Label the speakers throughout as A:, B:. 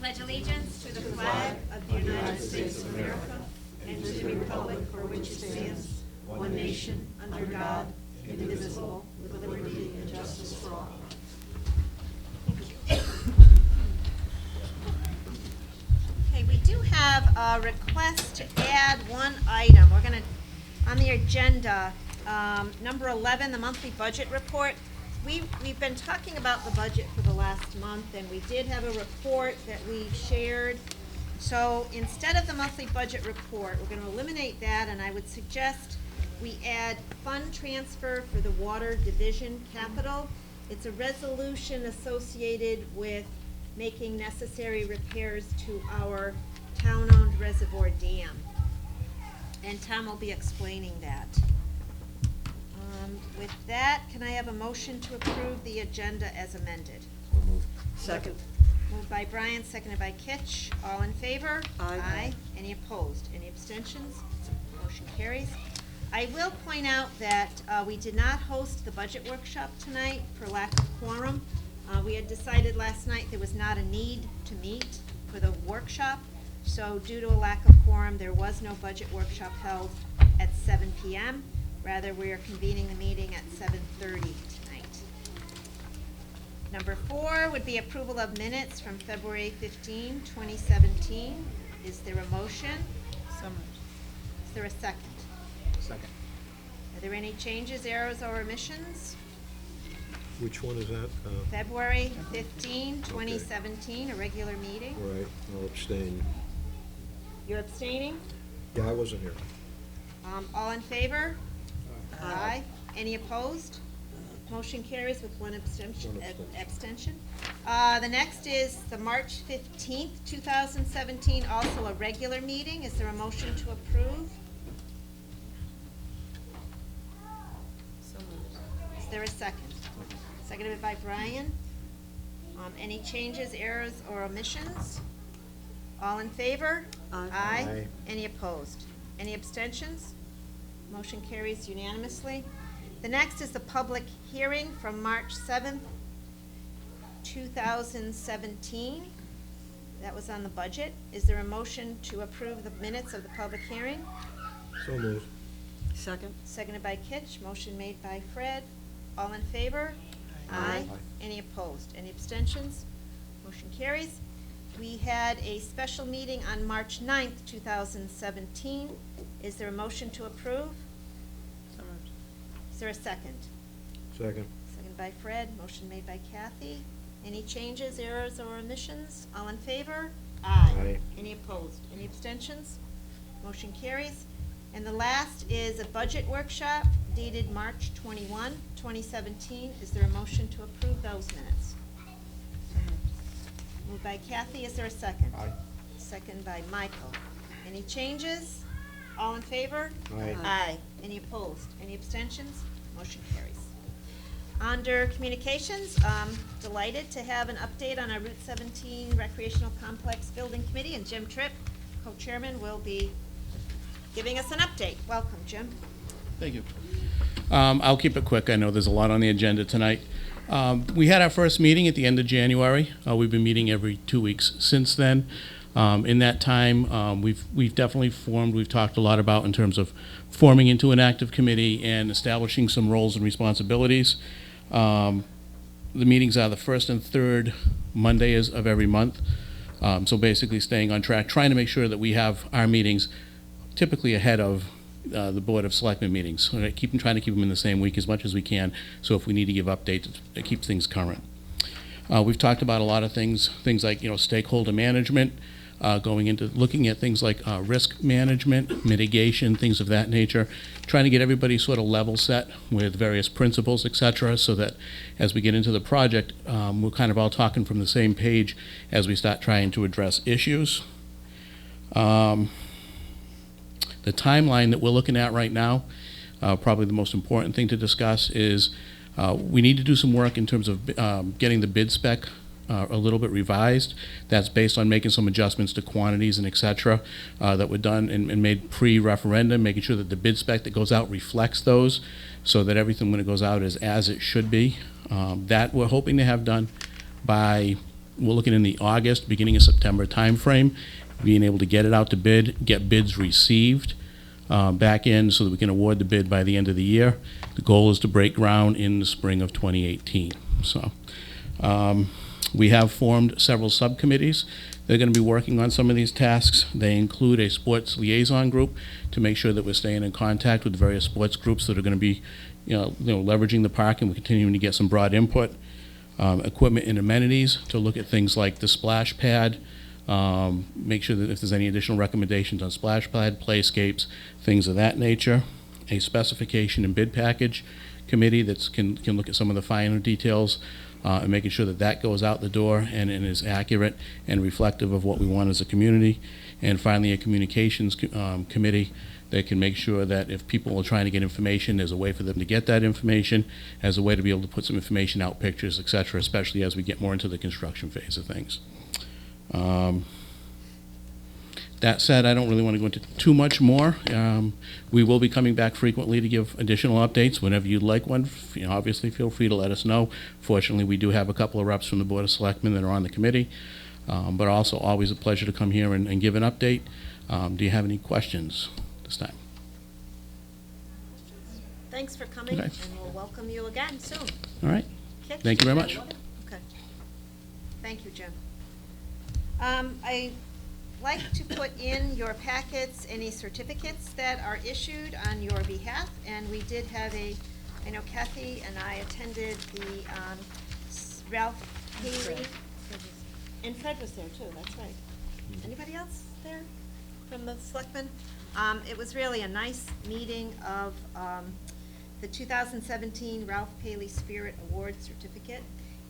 A: pledge allegiance to the flag of the United States of America and to the republic for which it stands, one nation, under God, indivisible, with liberty and justice for all. Okay, we do have a request to add one item. We're going to, on the agenda, number 11, the monthly budget report. We've been talking about the budget for the last month, and we did have a report that we shared. So instead of the monthly budget report, we're going to eliminate that, and I would suggest we add fund transfer for the water division capital. It's a resolution associated with making necessary repairs to our town-owned reservoir dam. And Tom will be explaining that. With that, can I have a motion to approve the agenda as amended?
B: So moved.
C: Second.
A: Moved by Brian, seconded by Kitch. All in favor?
C: Aye.
A: Any opposed? Any abstentions? Motion carries. I will point out that we did not host the budget workshop tonight for lack of quorum. We had decided last night there was not a need to meet for the workshop. So due to a lack of quorum, there was no budget workshop held at 7 p.m. Rather, we are convening the meeting at 7:30 tonight. Number 4 would be approval of minutes from February 15, 2017. Is there a motion?
C: So moved.
A: Is there a second?
B: Second.
A: Are there any changes, errors, or omissions?
B: Which one is that?
A: February 15, 2017, a regular meeting.
B: Right, I'll abstain.
A: You're abstaining?
B: Yeah, I wasn't here.
A: All in favor? Aye. Any opposed? Motion carries with one abstention.
B: One abstention.
A: Abstention. The next is the March 15th, 2017, also a regular meeting. Is there a motion to approve?
C: So moved.
A: Is there a second? Seconded by Brian. Any changes, errors, or omissions? All in favor?
C: Aye.
B: Aye.
A: Any opposed? Any abstentions? Motion carries unanimously. The next is the public hearing from March 7th, 2017. That was on the budget. Is there a motion to approve the minutes of the public hearing?
B: So moved.
C: Second.
A: Seconded by Kitch. Motion made by Fred. All in favor?
C: Aye.
B: Aye.
A: Any opposed? Any abstentions? Motion carries. We had a special meeting on March 9th, 2017. Is there a motion to approve?
C: So moved.
A: Is there a second?
B: Second.
A: Second by Fred. Motion made by Kathy. Any changes, errors, or omissions? All in favor?
B: Aye.
A: Any opposed? Any abstentions? Motion carries. And the last is a budget workshop dated March 21, 2017. Is there a motion to approve those minutes?
C: So moved.
A: Moved by Kathy. Is there a second?
B: Aye.
A: Second by Michael. Any changes? All in favor?
B: Aye.
A: Aye. Any opposed? Any abstentions? Motion carries. Under communications, delighted to have an update on our Route 17 Recreational Complex Building Committee, and Jim Tripp, co-chairman, will be giving us an update. Welcome, Jim.
D: Thank you. I'll keep it quick. I know there's a lot on the agenda tonight. We had our first meeting at the end of January. We've been meeting every 2 weeks since then. In that time, we've definitely formed, we've talked a lot about in terms of forming into an active committee and establishing some roles and responsibilities. The meetings are the first and third Mondays of every month. So basically staying on track, trying to make sure that we have our meetings typically ahead of the Board of Selectmen meetings. So trying to keep them in the same week as much as we can, so if we need to give updates, it keeps things current. We've talked about a lot of things like, stakeholder management, going into looking at things like risk management, mitigation, things of that nature, trying to get everybody sort of level set with various principles, et cetera, so that as we get into the project, we're kind of all talking from the same page as we start trying to address issues. The timeline that we're looking at right now, probably the most important thing to discuss is we need to do some work in terms of getting the bid spec a little bit revised. That's based on making some adjustments to quantities and et cetera that were done and made pre-referendum, making sure that the bid spec that goes out reflects those so that everything when it goes out is as it should be. That we're hoping to have done by we're looking in the August, beginning of September timeframe, being able to get it out to bid, get bids received back in so that we can award the bid by the end of the year. The goal is to break ground in the spring of 2018. So we have formed several subcommittees. They're going to be working on some of these tasks. They include a sports liaison group to make sure that we're staying in contact with various sports groups that are going to be leveraging the park, and we're continuing to get some broad input. Equipment and amenities to look at things like the splash pad, make sure that if there's any additional recommendations on splash pad, playscapes, things of that nature. A specification and bid package committee that can look at some of the finer details and making sure that that goes out the door and is accurate and reflective of what we want as a community. And finally, a communications committee that can make sure that if people are trying to get information, there's a way for them to get that information, as a way to be able to put some information out, pictures, et cetera, especially as we get more into the construction phase of things. That said, I don't really want to go into too much more. We will be coming back frequently to give additional updates. Whenever you'd like one, obviously feel free to let us know. Fortunately, we do have a couple of reps from the Board of Selectmen that are on the committee, but also always a pleasure to come here and give an update. Do you have any questions this time?
A: Thanks for coming,
D: Okay.
A: and we'll welcome you again soon.
D: All right.
A: Okay?
D: Thank you very much.
A: Okay. Thank you, Jim. I like to put in your packets any certificates that are issued on your behalf, and we did have I know Kathy and I attended the Ralph Haley, and Fred was there too, that's right. Anybody else there from the Selectmen? It was really a nice meeting of the 2017 Ralph Paley Spirit Award Certificate,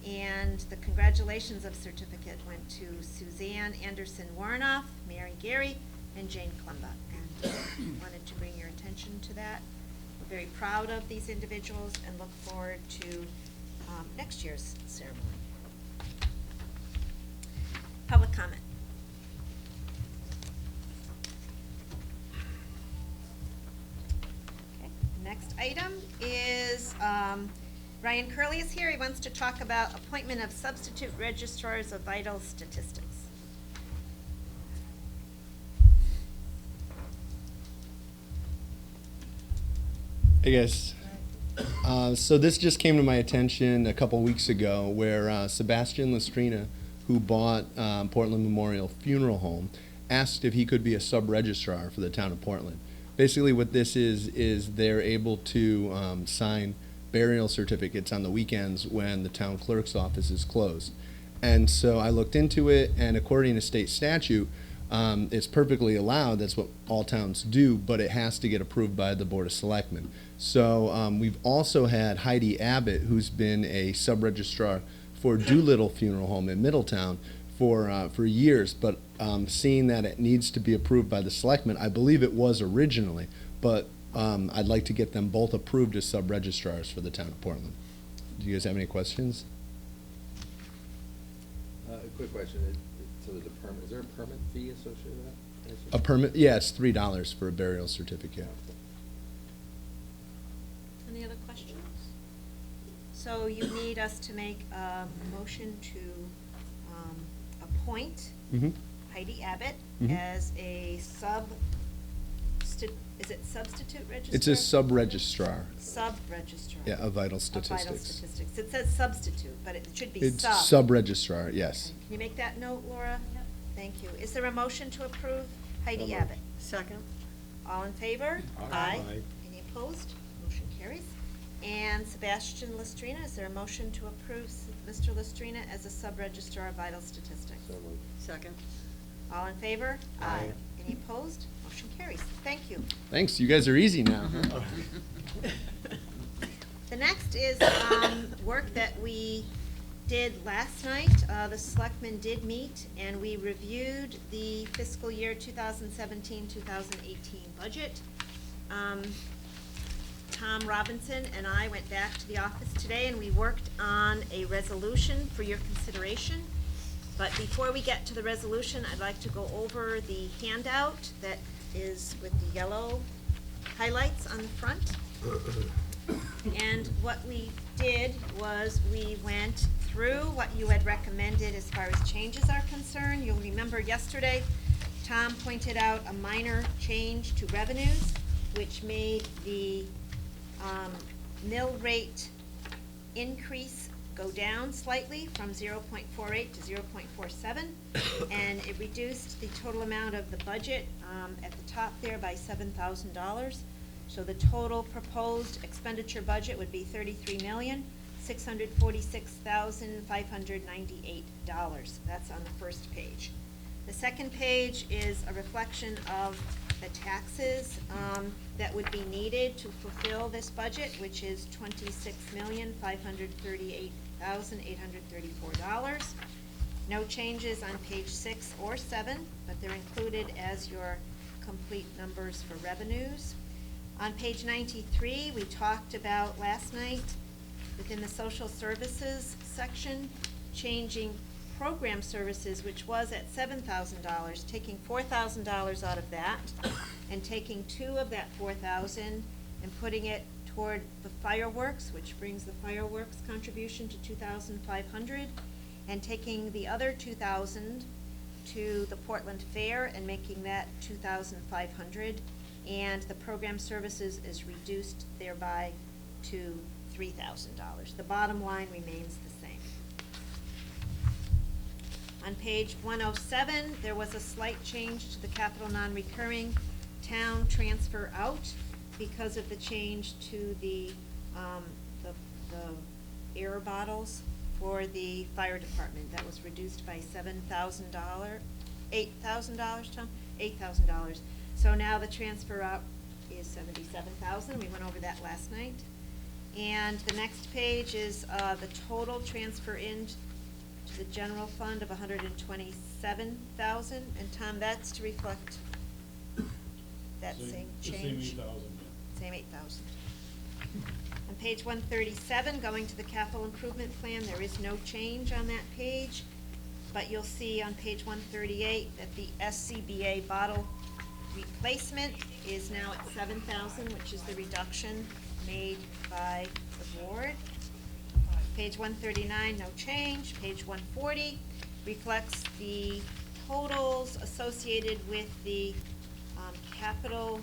A: and the congratulations of certificate went to Suzanne Anderson Warnoff, Mary Gary, and Jane Klemba. And wanted to bring your attention to that. We're very proud of these individuals and look forward to next year's ceremony. Public comment. Okay, next item is, Ryan Curley is here. He wants to talk about appointment of substitute registrars of vital statistics.
E: Hey guys. So this just came to my attention a couple weeks ago where Sebastian Lestrina, who bought Portland Memorial Funeral Home, asked if he could be a sub-registrar for the town of Portland. Basically what this is they're able to sign burial certificates on the weekends when the town clerk's office is closed. And so I looked into it, and according to state statute, it's perfectly allowed. That's what all towns do, but it has to get approved by the Board of Selectmen. So we've also had Heidi Abbott, who's been a sub-registrar for Doolittle Funeral Home in Middletown for years, but seeing that it needs to be approved by the Selectmen, I believe it was originally, but I'd like to get them both approved as sub-registrars for the town of Portland. Do you guys have any questions?
F: Quick question, so there's a permit, is there a permit fee associated with that?
E: A permit, yeah, it's $3 for a burial certificate.
A: Any other questions? So you need us to make a motion to appoint Heidi Abbott as a is it substitute registrar?
E: It's a sub-registrar,
A: Sub-registrar.
E: yeah, of vital
A: Of vital
E: statistics.
A: statistics. It says substitute, but it should be
E: It's
A: sub.
E: sub-registrar, yes.
A: Can you make that note, Laura? Yep. Thank you. Is there a motion to approve Heidi Abbott?
C: Second?
A: All in favor?
B: Aye.
A: Any opposed? Motion carries. And Sebastian Lestrina, is there a motion to approve Mr. Lestrina as a sub-registrar of vital statistics?
F: So moved.
C: Second.
A: All in favor?
B: Aye.
A: Any opposed? Motion carries. Thank you.
E: Thanks, you guys are easy now.
A: The next is work that we did last night. The selectmen did meet, and we reviewed the fiscal year 2017-2018 budget. Tom Robinson and I went back to the office today, and we worked on a resolution for your consideration. But before we get to the resolution, I'd like to go over the handout that is with the yellow highlights on the front. And what we did was we went through what you had recommended as far as changes are concerned. You'll remember yesterday, Tom pointed out a minor change to revenues, which made the mill rate increase go down slightly from 0.48 to 0.47. And it reduced the total amount of the budget at the top there by $7,000. So the total proposed expenditure budget would be $33,646,598. That's on the first page. The second page is a reflection of the taxes that would be needed to fulfill this budget, which is $26,538,834. No changes on page 6 or 7, but they're included as your complete numbers for revenues. On page 93, we talked about last night, within the social services section, changing program services, which was at $7,000, taking $4,000 out of that, and taking $2,000 of that $4,000 and putting it toward the fireworks, which brings the fireworks contribution to $2,500, and taking the other $2,000 to the Portland Fair and making that $2,500, and the program services is reduced thereby to $3,000. The bottom line remains the same. On page 107, there was a slight change to the capital non-recurring town transfer out because of the change to the air bottles for the fire department. That was reduced by $8,000, Tom? $8,000. So now the transfer out is $77,000. We went over that last night. And the next page is the total transfer in to the general fund of $127,000. And Tom, that's to reflect that same change. Same 8,000. On page 137, going to the capital improvement plan, there is no change on that page. But you'll see on page 138 that the SCBA bottle replacement is now at $7,000, which is the reduction made by the board. Page 139, no change. Page 140 reflects the totals associated with the capital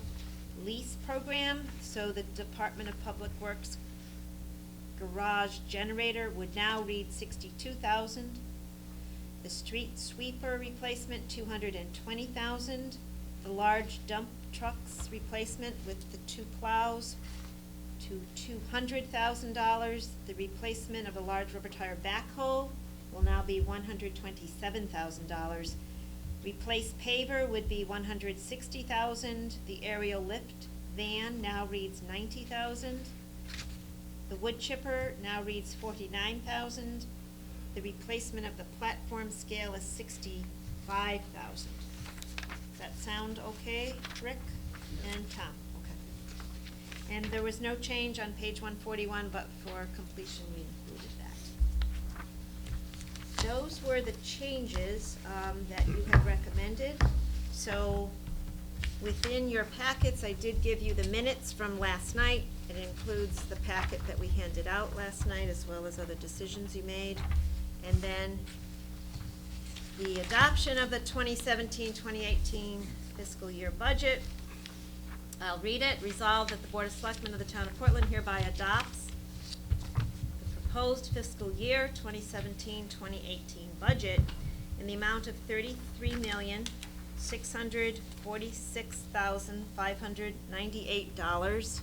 A: lease program. So the Department of Public Works garage generator would now read $62,000. The street sweeper replacement, $220,000. The large dump trucks replacement with the 2 plows to $200,000. The replacement of a large rubber tire backhoe will now be $127,000. Replace paver would be $160,000. The aerial lift van now reads $90,000. The wood chipper now reads $49,000. The replacement of the platform scale is $65,000. Does that sound okay, Rick and Tom? Okay. And there was no change on page 141, but for completion, we included that. Those were the changes that you had recommended. So within your packets, I did give you the minutes from last night. It includes the packet that we handed out last night, as well as other decisions you made. And then the adoption of the 2017-2018 fiscal year budget. I'll read it. Resolved that the Board of Selectmen of the Town of Portland hereby adopts the proposed fiscal year 2017-2018 budget in the amount of $33,646,598,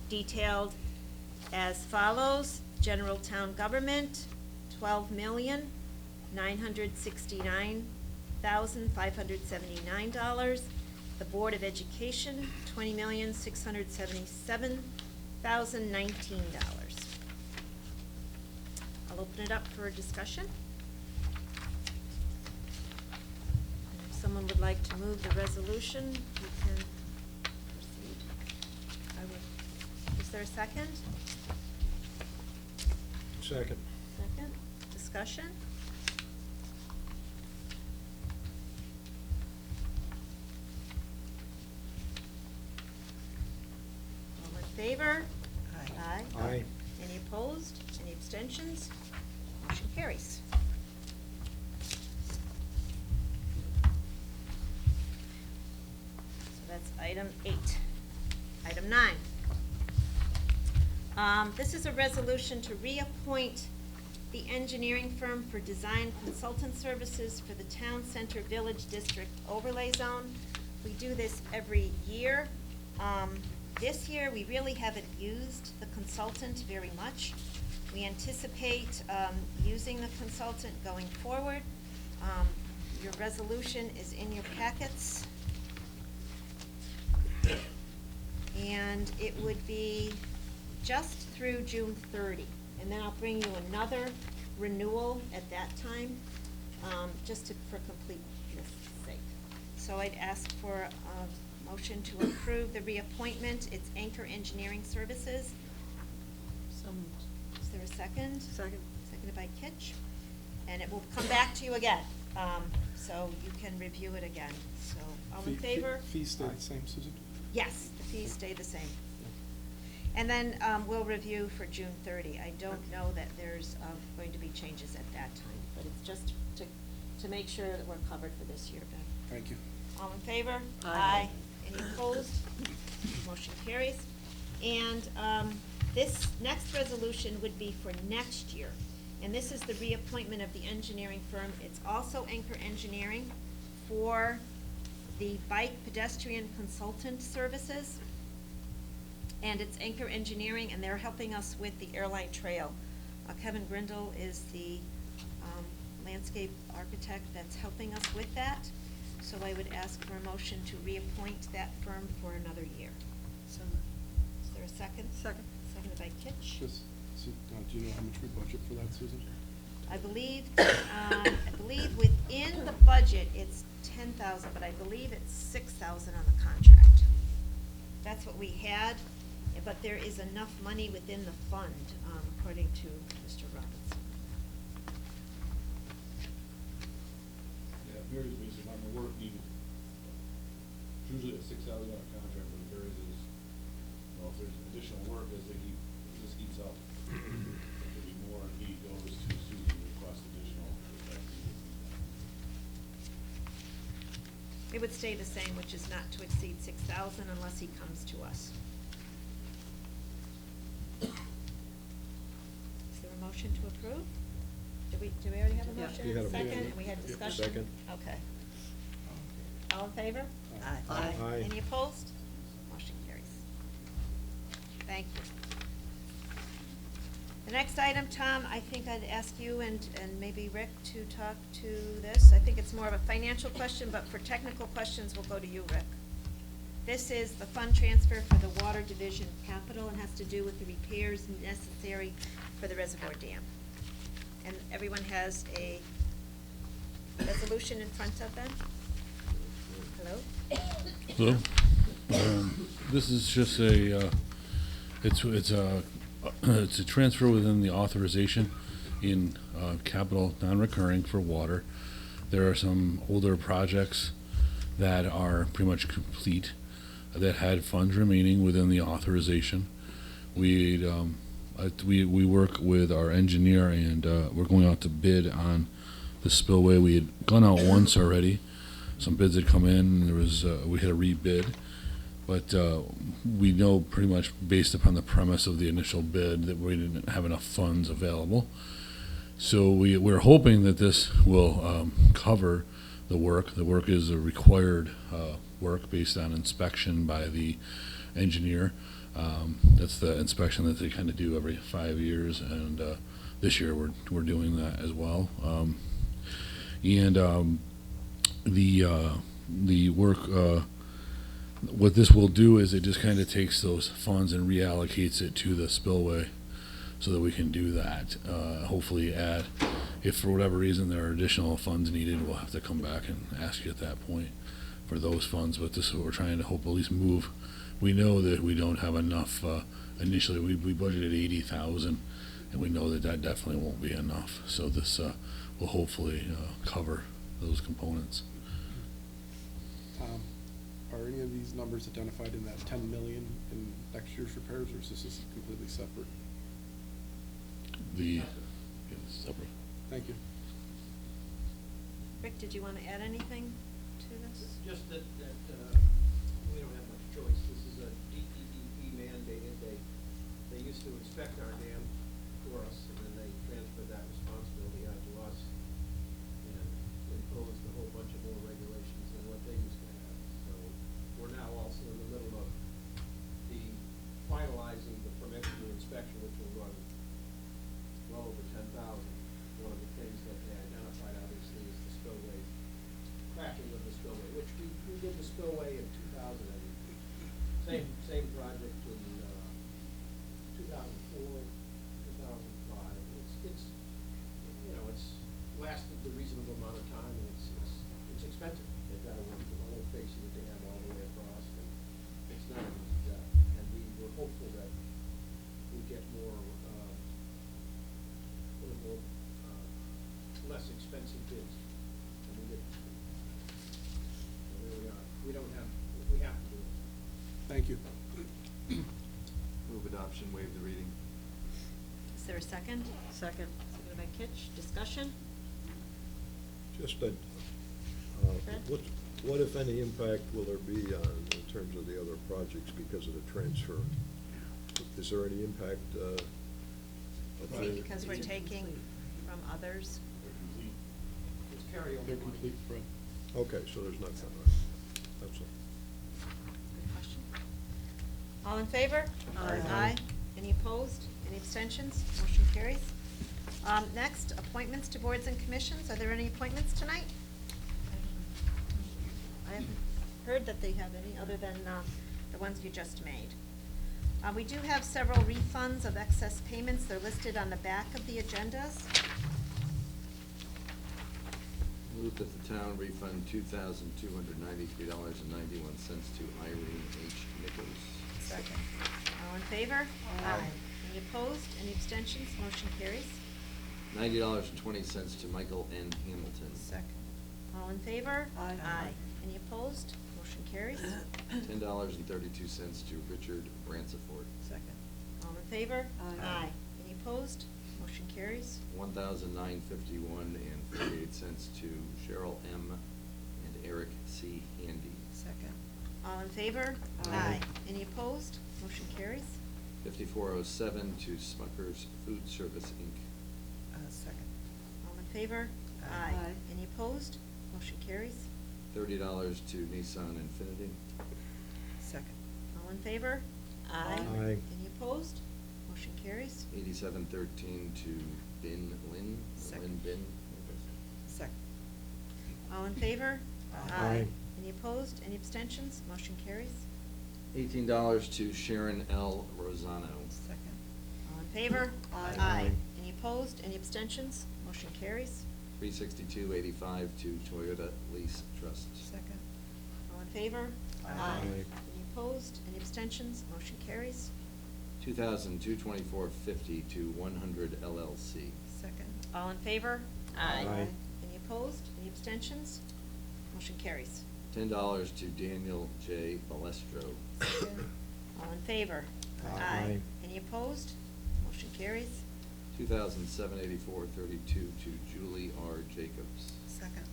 A: detailed as follows: general town government, $12,969,579. The Board of Education, $20,677,019. I'll open it up for discussion. And if someone would like to move the resolution, you can proceed. I will. Is there a second?
B: Second.
A: Second. Discussion? All in favor?
C: Aye.
A: Aye. opposed? Any abstentions? Motion carries. So that's item 8. Item 9. This is a resolution to reappoint the engineering firm for design consultant services for the Town Center Village District Overlay Zone. We do this every year. This year, we really haven't used the consultant very much. We anticipate using the consultant going forward. Your resolution is in your packets. And it would be just through June 30. And then I'll bring you another renewal at that time, for completeness sake. So I'd ask for a motion to approve the reappointment. It's Anchor Engineering Services.
C: So moved.
A: Is there a second?
C: Second.
A: Seconded by Kitch. And it will come back to you again, so you can review it again. So, all in favor?
G: Fees stay the same, Susan?
A: Yes, the fees stay the same. And then we'll review for June 30. I don't know that there's going to be changes at that time, but it's just to make sure that we're covered for this year, Ben.
G: Thank you.
A: All in favor?
C: Aye.
A: Any opposed? Motion carries. And this next resolution would be for next year. And this is the reappointment of the engineering firm. It's also Anchor Engineering for the bike pedestrian consultant services. And it's Anchor Engineering, and they're helping us with the airline trail. Kevin Grindle is the landscape architect that's helping us with that. So I would ask for a motion to reappoint that firm for another year.
C: So moved.
A: Is there a second?
C: Second.
A: Seconded by Kitch.
G: Just, do you know how much we budget for that, Susan?
A: I believe within the budget, it's 10,000, but I believe it's 6,000 on the contract. That's what we had, but there is enough money within the fund, according to Mr. Robinson.
H: Yeah, it varies based on the work needed. It's usually a $6,000 contract, but it varies as, if there's additional work as this heats up. There could be more need goes to Susan to request additional. If that's needed.
A: It would stay the same, which is not to exceed 6,000 unless he comes to us. Is there a motion to approve? Do we already have a
C: Yeah.
A: motion?
B: We had a
A: Second,
B: motion.
A: and we had
B: Yep,
A: discussion?
B: second.
A: Okay. All in favor?
C: Aye.
B: Aye.
A: Any opposed? Motion carries. Thank you. The next item, Tom, I think I'd ask you and maybe Rick to talk to this. I think it's more of a financial question, but for technical questions, we'll go to you, Rick. This is the fund transfer for the Water Division capital and has to do with the repairs necessary for the reservoir dam. And everyone has a resolution in front of them. Hello?
H: Hello. This is just it's a transfer within the authorization in capital non-recurring for water. There are some older projects that are pretty much complete that had funds remaining within the authorization. We work with our engineer and we're going out to bid on the spillway. We had gone out once already. Some bids had come in, and there was we had a rebid, but we know pretty much based upon the premise of the initial bid that we didn't have enough funds available. So we're hoping that this will cover the work. The work is a required work based on inspection by the engineer. That's the inspection that they kind of do every 5 years, and this year we're doing that as well. The work, what this will do is it just kind of takes those funds and reallocates it to the spillway so that we can do that. Hopefully add, if for whatever reason there are additional funds needed, we'll have to come back and ask you at that point for those funds, but this is what we're trying to hope at least move. We know that we don't have enough, initially we budgeted 80,000 and we know that definitely won't be enough. So this will hopefully cover those components.
G: Are any of these numbers identified in that 10 million in next year's repairs, or is this completely separate?
H: the, separate.
G: Thank you.
A: Rick, did you want to add anything to this?
I: Just that we don't have much choice. This is a DEP mandated. They used to inspect our dam for us, and then they transferred that responsibility out to us and imposed a whole bunch of more regulations than what they used to have. So we're now also in the middle of finalizing the permit for the inspection, which will run well over 10,000. One of the things that they identified obviously is the spillway, cracking of the spillway, which we did the spillway in 2000, same project in 2004, 2005. It's it's lasted the reasonable amount of time, and it's expensive. They've got to run the whole face of the dam all the way across, and it's not an easy job. And we're hopeful that we get more, a little more, less expensive bids. And we get, so there we are. We have to do it.
G: Thank you.
F: Move adoption, waive the reading.
A: Is there a second?
C: Second.
A: Seconded by Kitch. Discussion?
B: Just that,
A: Fred?
B: what if any impact will there be in terms of the other projects because of the transfer? Is there any impact?
A: See, because we're taking from others.
I: It's carryover.
G: They're
I: money.
G: complete, Fred.
B: Okay, so there's nothing, that's all.
A: Good question. All in favor?
C: Aye.
A: Any opposed? Any abstentions? Motion carries. Next, appointments to boards and commissions. Are there any appointments tonight? I haven't heard that they have any, other than the ones you just made. We do have several refunds of excess payments. They're listed on the back of the agendas.
F: Move that the town refund $2,293.91 to Irene H. Nichols.
A: Second. All in favor?
C: Aye.
A: Any opposed? Any abstentions? Motion carries.
F: $90.20 to Michael N. Hamilton.
A: Second. All in favor?
C: Aye.
A: Any opposed? Motion carries.
F: $10.32 to Richard Bransford.
C: Second.
A: All in favor?
C: Aye.
A: Any opposed? Motion carries.
F: $1,951.48 to Cheryl M. and Eric C. Handy.
C: Second.
A: All in favor?
C: Aye.
A: Any opposed? Motion carries.
F: $54.07 to Smucker's Food Service, Inc.
C: Second.
A: All in favor?
C: Aye.
A: Any opposed? Motion carries.
F: $30 to Nissan Infiniti.
C: Second.
A: All in favor?
C: Aye.
B: Aye.
A: Any opposed? Motion carries.
F: $87.13 to Bin Lin.
C: Second.
F: Lin Bin.
C: Second.
A: All in favor?
B: Aye.
A: Any opposed? Any abstentions? Motion carries.
F: $18 to Sharon L. Rosano.
C: Second.
A: All in favor?
C: Aye.
A: Any opposed? Any abstentions? Motion carries.
F: $362.85 to Toyota Lease Trust.
C: Second.
A: All in favor?
C: Aye.
A: Any opposed? Any abstentions? Motion carries.
F: $2,224.50 to 100 LLC.
C: Second.
A: All in favor?
B: Aye.
A: Any opposed? Any abstentions? Motion carries.
F: $10 to Daniel J. Balestro.
C: Second.
A: All in favor?
B: Aye.
A: Any opposed? Motion carries.
F: $2,784.32 to Julie R. Jacobs.
C: Second.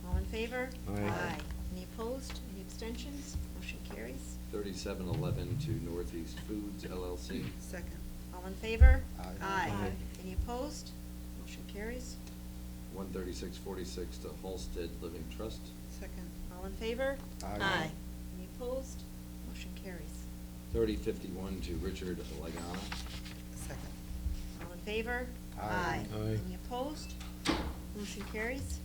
A: All in favor?
B: Aye.
A: Any opposed? Any abstentions? Motion carries.
F: $37.11 to Northeast Foods LLC.
C: Second.
A: All in favor?
B: Aye.
C: Aye.
A: Any opposed? Motion carries.
F: $136.46 to Halsted Living Trust.
C: Second.
A: All in favor?
B: Aye.
A: Any opposed? Motion carries.
F: $30.51 to Richard Lagana.
C: Second.
A: All in favor?
B: Aye. Aye.
A: Any opposed? Motion carries.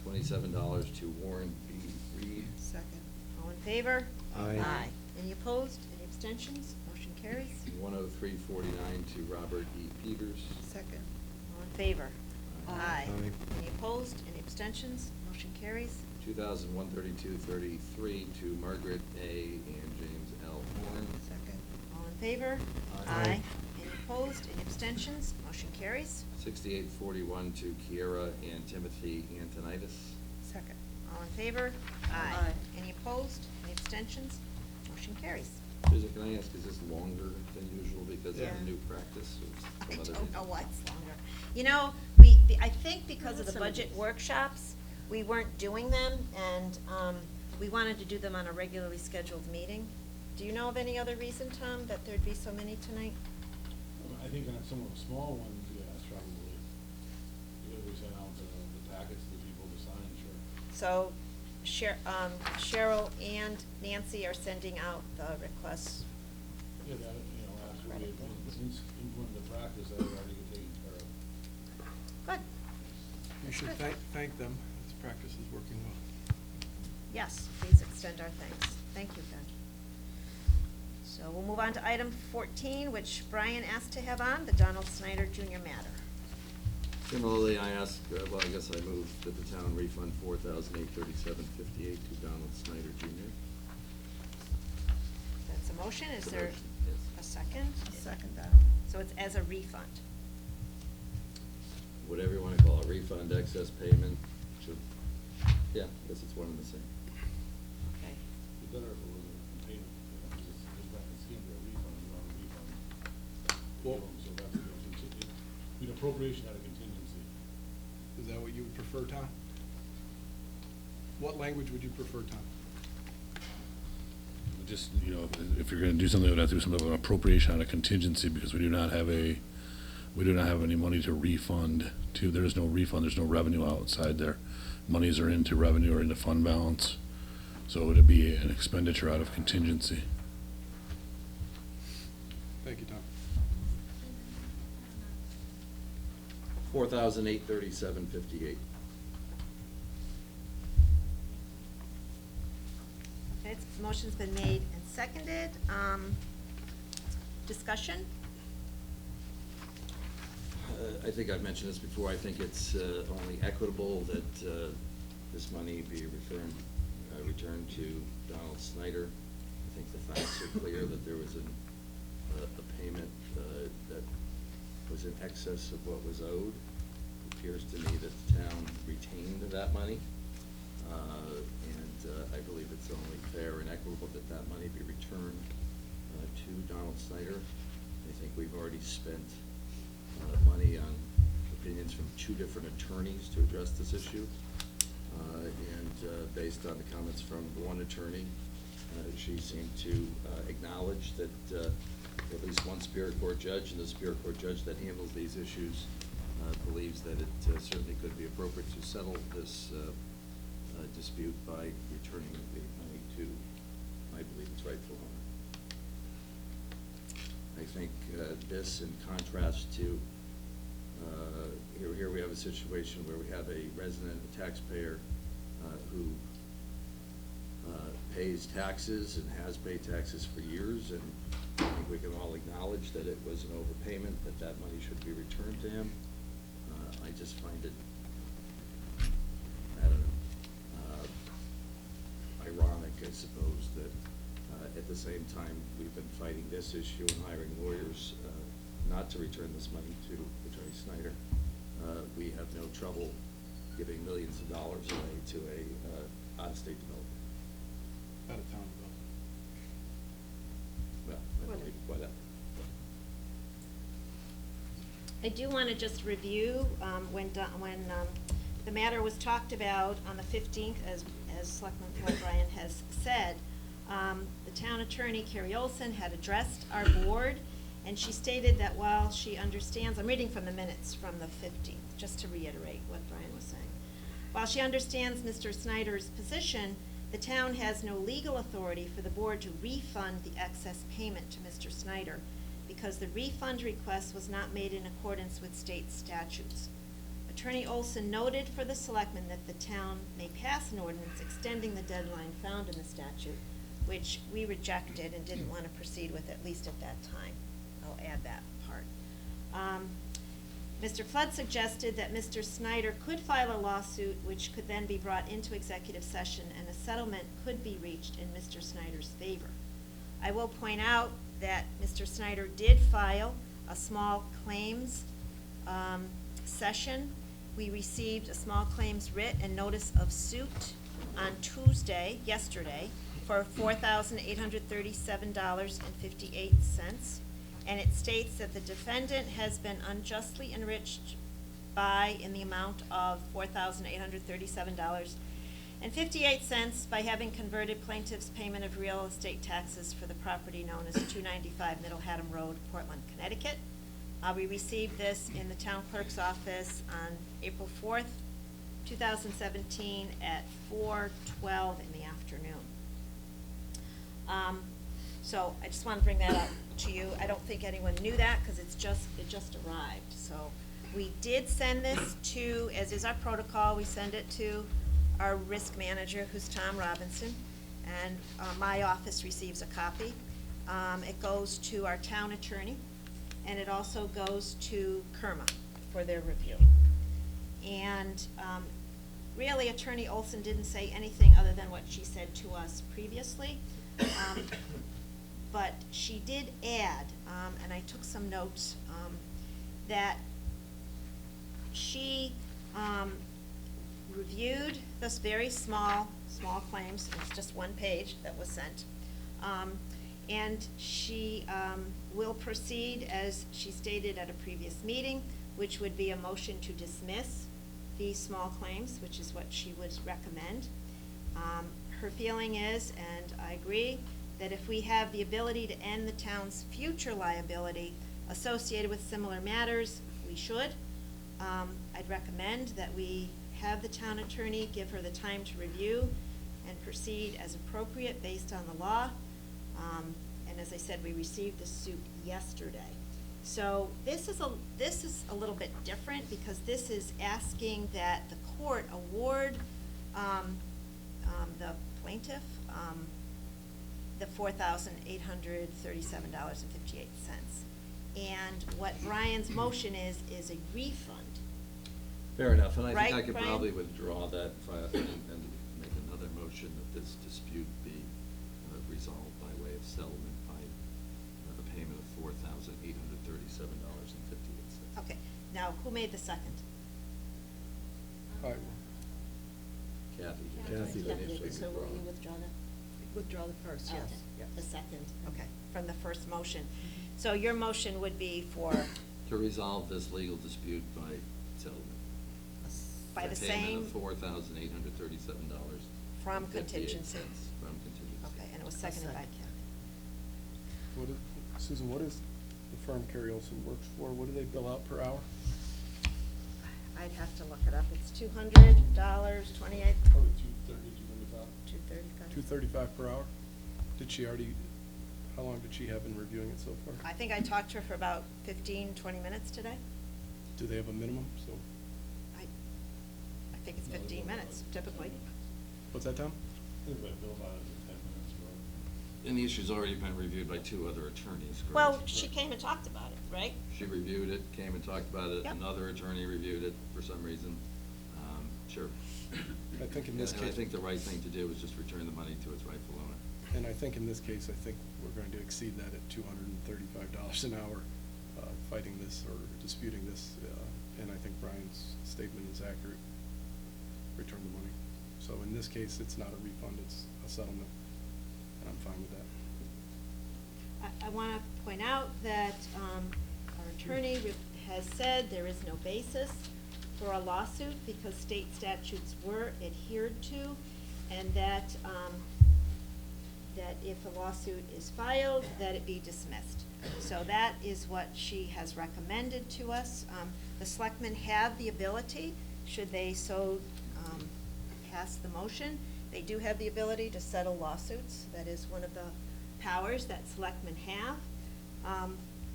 F: $27 to Warren B. Reed.
C: Second.
A: All in favor?
B: Aye.
A: Any opposed? Any abstentions? Motion carries.
F: $103.49 to Robert E. Peters.
C: Second.
A: All in favor?
C: Aye.
B: Aye.
A: Any opposed? Any abstentions? Motion carries.
F: $2,132.33 to Margaret A. and James L. Horn.
C: Second.
A: All in favor?
B: Aye.
A: Any opposed? Any abstentions? Motion carries.
F: $68.41 to Kiera and Timothy Antonitis.
C: Second.
A: All in favor?
C: Aye.
A: Any opposed? Any abstentions? Motion carries.
F: Susan, can I ask, is this longer than usual because of
A: Yeah.
F: the new practice or
A: I
F: some other
A: don't know
F: reason?
A: why it's longer. You know, I think because of the budget workshops, we weren't doing them, and we wanted to do them on a regularly scheduled meeting. Do you know of any other reason, Tom, that there'd be so many tonight?
J: I think on some of the small ones, yes, probably. Because we sent out the packets to people to sign, sure.
A: So Cheryl and Nancy are sending out the requests.
J: Yeah, that, after we implement the practice, that would already get taken care of.
A: Good.
G: You should
A: Good.
G: thank them. This practice is working well.
A: Yes, please extend our thanks. Thank you, Ben. So we'll move on to item 14, which Brian asked to have on, the Donald Snyder Jr. matter.
F: Similarly, I ask, well, I guess I move that the town refund $4,837.58 to Donald Snyder Jr.
A: That's a motion. Is there
F: Motion, yes.
A: a second?
C: I'll second that.
A: So it's as a refund.
F: Whatever you want to call it, refund, excess payment, should, yeah, I guess it's one and the same.
A: Okay.
J: It's better if it was a payment, it's can't be a refund, it's not a refund.
G: Well-
J: So that's a contingency. I mean, appropriation had a contingency.
G: Is that what you would prefer, Tom? What language would you prefer, Tom?
H: Just, if you're gonna do something, it would have to be some sort of an appropriation on a contingency, because we do not have any money to refund to, there is no refund, there's no revenue outside there. Monies are into revenue or into fund balance, so it'd be an expenditure out of contingency.
G: Thank you, Tom.
F: $4,837.58.
A: Okay, motion's been made and seconded. Discussion?
F: I think I've mentioned this before, I think it's only equitable that this money be returned to Donald Snyder. I think the facts are clear that there was a payment that was in excess of what was owed. It appears to me that the town retained that money, and I believe it's only fair and equitable that that money be returned to Donald Snyder. I think we've already spent money on opinions from 2 different attorneys to address this issue. And based on the comments from the one attorney, she seemed to acknowledge that at least one Superior Court judge, and the Superior Court judge that handles these issues, believes that it certainly could be appropriate to settle this dispute by returning the money to, I believe, its rightful owner. I think this, in contrast to, here we have a situation where we have a resident, a taxpayer, who pays taxes and has paid taxes for years, and I think we can all acknowledge that it was an overpayment, that that money should be returned to him. I just find it, I don't know, ironic, I suppose, that at the same time we've been fighting this issue and hiring lawyers not to return this money to Attorney Snyder. We have no trouble giving millions of dollars away to a out-of-state developer.
G: Out of town development.
F: Well, I believe, whatever.
A: I do want to just review, when the matter was talked about on the 15th, as Selectman Brian has said, the town attorney, Carrie Olson, had addressed our board, and she stated that while she understands, I'm reading from the minutes from the 15th, just to reiterate what Brian was saying. While she understands Mr. Snyder's position, the town has no legal authority for the board to refund the excess payment to Mr. Snyder, because the refund request was not made in accordance with state statutes. Attorney Olson noted for the selectmen that the town may pass an ordinance extending the deadline found in the statute, which we rejected and didn't want to proceed with, at least at that time. I'll add that part. Mr. Flood suggested that Mr. Snyder could file a lawsuit, which could then be brought into executive session, and a settlement could be reached in Mr. Snyder's favor. I will point out that Mr. Snyder did file a small claims session. We received a small claims writ and notice of suit on Tuesday, yesterday, for $4,837.58. And it states that the defendant has been unjustly enriched by, in the amount of $4,837.58 by having converted plaintiff's payment of real estate taxes for the property known as 295 Middle Haddam Road, Portland, Connecticut. We received this in the town clerk's office on April 4th, 2017 at 4:12 in the afternoon. So I just want to bring that up to you. I don't think anyone knew that because it just arrived. So we did send this to, as is our protocol, we send it to our risk manager, who's Tom Robinson, and my office receives a copy. It goes to our town attorney, and it also goes to Kerma for their review. And really, Attorney Olson didn't say anything other than what she said to us previously. But she did add, and I took some notes, that she reviewed this very small claims. It's just one page that was sent. And she will proceed, as she stated at a previous meeting, which would be a motion to dismiss these small claims, which is what she would recommend. Her feeling is, and I agree, that if we have the ability to end the town's future liability associated with similar matters, we should. I'd recommend that we have the town attorney give her the time to review and proceed as appropriate based on the law. And as I said, we received the suit yesterday. So this is a little bit different because this is asking that the court award the plaintiff the $4,837.58. And what Brian's motion is a refund.
F: Fair enough, and I
A: Right,
F: think I could
A: Brian?
F: probably withdraw that and make another motion that this dispute be resolved by way of settlement by the payment of $4,837.58.
A: Okay, now who made the second?
G: All right.
F: Kathy.
B: Kathy.
A: So will you withdraw that?
C: Withdraw the first, yes.
A: Okay,
C: Yes.
A: the second, okay, from the first motion. So your motion would be for,
F: To resolve this legal dispute by settlement.
A: by the
F: Payment
A: same,
F: of $4,837.
A: from contingency.
F: From contingency.
A: Okay, and it was seconded by Kathy.
G: Susan, what is the firm Carrie Olson works for? What do they bill out per hour?
A: I'd have to look it up. It's $200, 28,
J: Probably 230, 235.
A: $235.
G: $235 per hour? Did she already, how long did she have been reviewing it so far?
A: I think I talked to her for about 15, 20 minutes today.
G: Do they have a minimum, so,
A: I think it's 15 minutes typically.
G: what's that, Tom?
J: I think they bill about it for 10 minutes, bro.
F: And the issue's already been reviewed by two other attorneys, correct?
A: Well, she came and talked about it, right?
F: She reviewed it, came and talked about it.
A: Yep.
F: Another attorney reviewed it for some reason. Sure.
G: I think in this
F: And I
G: case,
F: think the right thing to do is just return the money to its rightful owner.
G: and I think in this case, I think we're going to exceed that at $235 an hour, fighting this or disputing this, and I think Brian's statement is accurate. Return the money. So in this case, it's not a refund, it's a settlement, and I'm fine with that.
A: I want to point out that our attorney has said there is no basis for a lawsuit because state statutes were adhered to, and that that if a lawsuit is filed, that it be dismissed. So that is what she has recommended to us. The selectmen have the ability, should they so pass the motion, they do have the ability to settle lawsuits. That is one of the powers that selectmen have.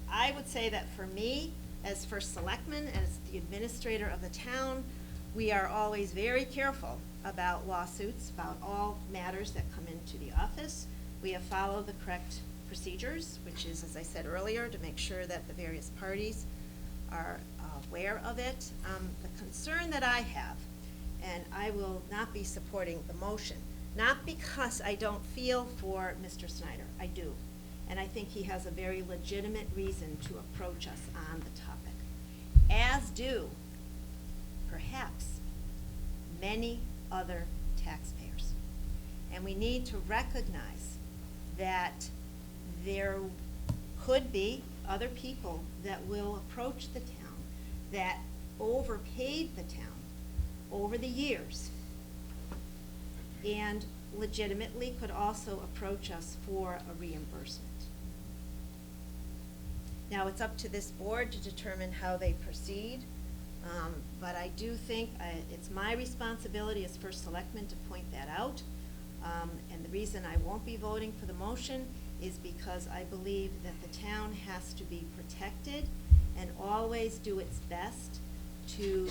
A: I would say that for me, as first selectman, as the administrator of the town, we are always very careful about lawsuits, about all matters that come into the office. We have followed the correct procedures, which is, as I said earlier, to make sure that the various parties are aware of it. The concern that I have, and I will not be supporting the motion, not because I don't feel for Mr. Snyder, I do. And I think he has a very legitimate reason to approach us on the topic, as do, perhaps, many other taxpayers. And we need to recognize that there could be other people that will approach the town that overpaid the town over the years and legitimately could also approach us for a reimbursement. Now, it's up to this board to determine how they proceed, but I do think it's my responsibility as first selectman to point that out. And the reason I won't be voting for the motion is because I believe that the town has to be protected and always do its best to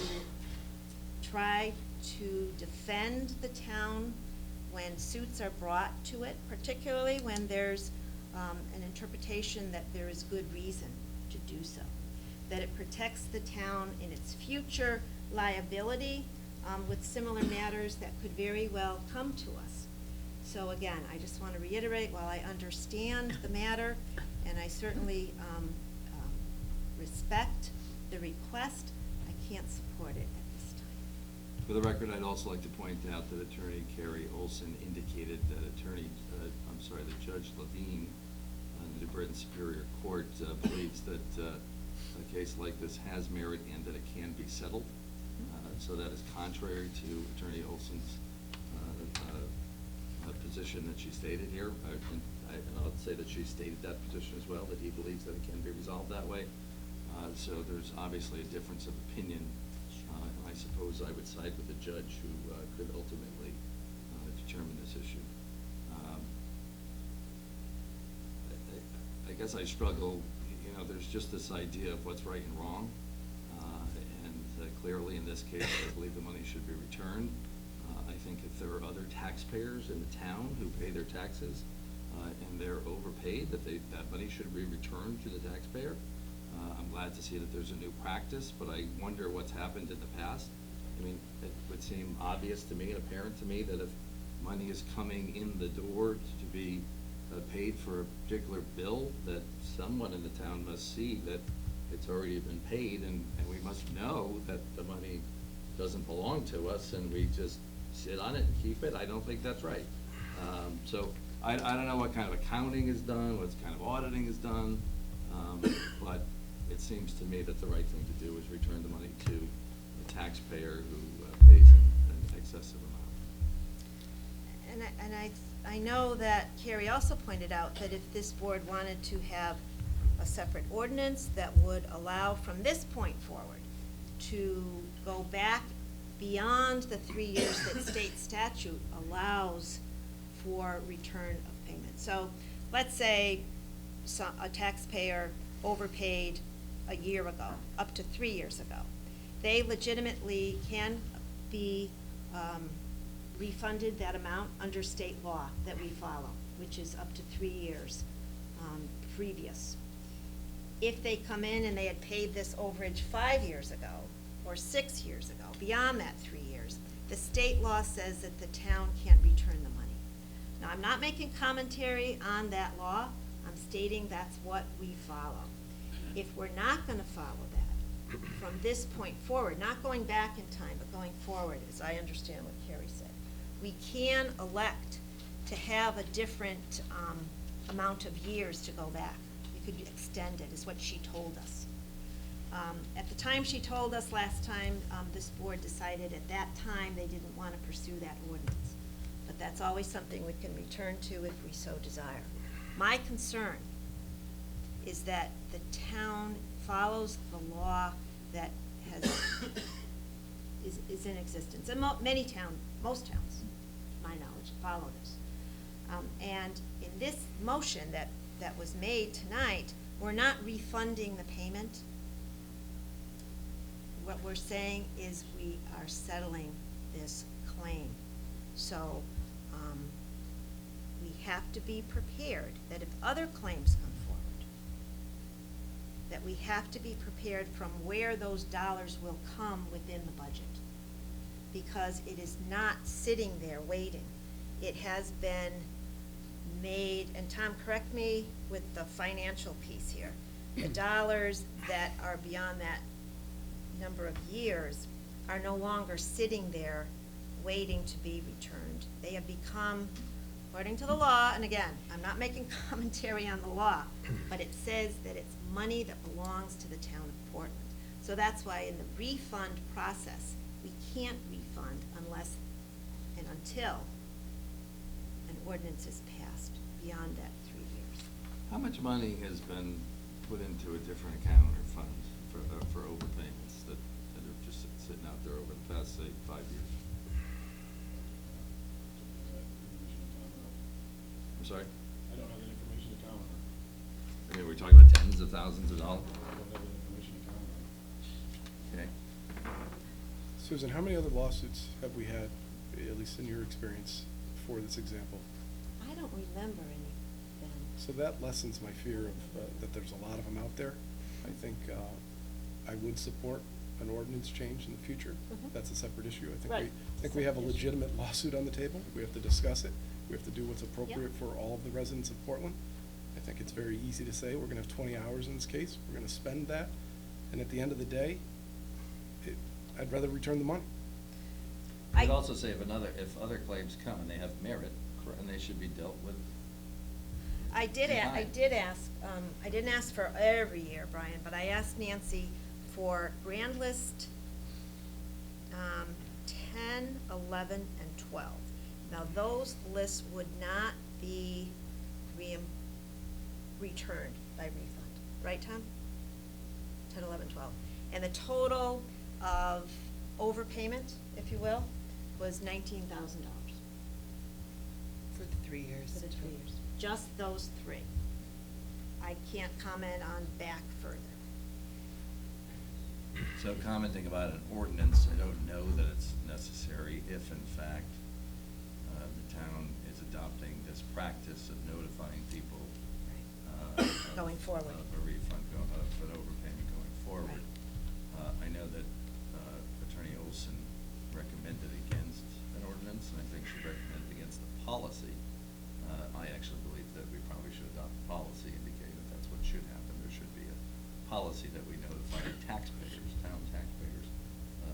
A: try to defend the town when suits are brought to it, particularly when there's an interpretation that there is good reason to do so. That it protects the town in its future liability with similar matters that could very well come to us. So again, I just want to reiterate, while I understand the matter, and I certainly respect the request, I can't support it at this time.
F: For the record, I'd also like to point out that Attorney Carrie Olson indicated that that Judge Levine in the New Britain Superior Court believes that a case like this has merit and that it can be settled. So that is contrary to Attorney Olson's position that she stated here. I'll say that she stated that position as well, that he believes that it can be resolved that way. So there's obviously a difference of opinion. And I suppose I would side with the judge who could ultimately determine this issue. I guess I struggle, there's just this idea of what's right and wrong. And clearly in this case, I believe the money should be returned. I think if there are other taxpayers in the town who pay their taxes and they're overpaid, that money should be returned to the taxpayer. I'm glad to see that there's a new practice, but I wonder what's happened in the past. I mean, it would seem obvious to me and apparent to me that if money is coming in the door to be paid for a particular bill, that someone in the town must see that it's already been paid, and we must know that the money doesn't belong to us and we just sit on it and keep it. I don't think that's right. So I don't know what kind of accounting is done, what kind of auditing is done, but it seems to me that the right thing to do is return the money to the taxpayer who pays an excessive amount.
A: And I know that Carrie also pointed out that if this board wanted to have a separate ordinance that would allow from this point forward to go back beyond the 3 years that state statute allows for return of payment. So let's say a taxpayer overpaid a year ago, up to 3 years ago. They legitimately can be refunded that amount under state law that we follow, which is up to 3 years previous. If they come in and they had paid this overage 5 years ago or 6 years ago, beyond that 3 years, the state law says that the town can't return the money. Now, I'm not making commentary on that law. I'm stating that's what we follow. If we're not going to follow that from this point forward, not going back in time, but going forward, as I understand what Carrie said, we can elect to have a different amount of years to go back. We could extend it, is what she told us. At the time she told us last time, this board decided at that time they didn't want to pursue that ordinance. But that's always something we can return to if we so desire. My concern is that the town follows the law that is in existence. And most towns, to my knowledge, follow this. And in this motion that was made tonight, we're not refunding the payment. What we're saying is we are settling this claim. So we have to be prepared that if other claims come forward, that we have to be prepared from where those dollars will come within the budget. Because it is not sitting there waiting. It has been made, and Tom, correct me with the financial piece here, the dollars that are beyond that number of years are no longer sitting there waiting to be returned. They have become, according to the law, and again, I'm not making commentary on the law, but it says that it's money that belongs to the town of Portland. So that's why in the refund process, we can't refund unless and until an ordinance is passed beyond that 3 years.
F: How much money has been put into a different account or fund for overpayments that are just sitting out there over the past, say, 5 years? I'm sorry?
J: I don't have that information to comment on.
F: I mean, we're talking about tens of thousands of dollars?
J: I don't have that information to comment on.
F: Okay.
G: Susan, how many other lawsuits have we had, at least in your experience, for this example?
A: I don't remember any then.
G: So that lessens my fear of, that there's a lot of them out there. I think I would support an ordinance change in the future.
A: Mhm.
G: That's a separate issue. I
A: Right.
G: think we have a
A: Separate issue.
G: legitimate lawsuit on the table. We have to discuss it. We have to do what's appropriate for all of the residents of Portland. I think it's very easy to say, we're gonna have 20 hours in this case, we're gonna spend that, and at the end of the day, I'd rather return the money.
F: I'd also say if other claims come and they have merit,
G: Correct.
F: then they should be dealt with.
A: I did ask, I didn't ask for every year, Brian, but I asked Nancy for grand list 10, 11, and 12. Now, those lists would not be returned by refund, right, Tom? 10, 11, 12. And the total of overpayment, if you will, was $19,000
C: For the 3 years.
A: for the 3 years. Just those three. I can't comment on back further.
F: So commenting about an ordinance, I don't know that it's necessary if in fact the town is adopting this practice of notifying people
A: Going forward.
F: of a refund, of an overpayment going forward. I know that Attorney Olson recommended against an ordinance, and I think she recommended against the policy. I actually believe that we probably should adopt a policy indicating that that's what should happen. There should be a policy that we notify taxpayers, town taxpayers,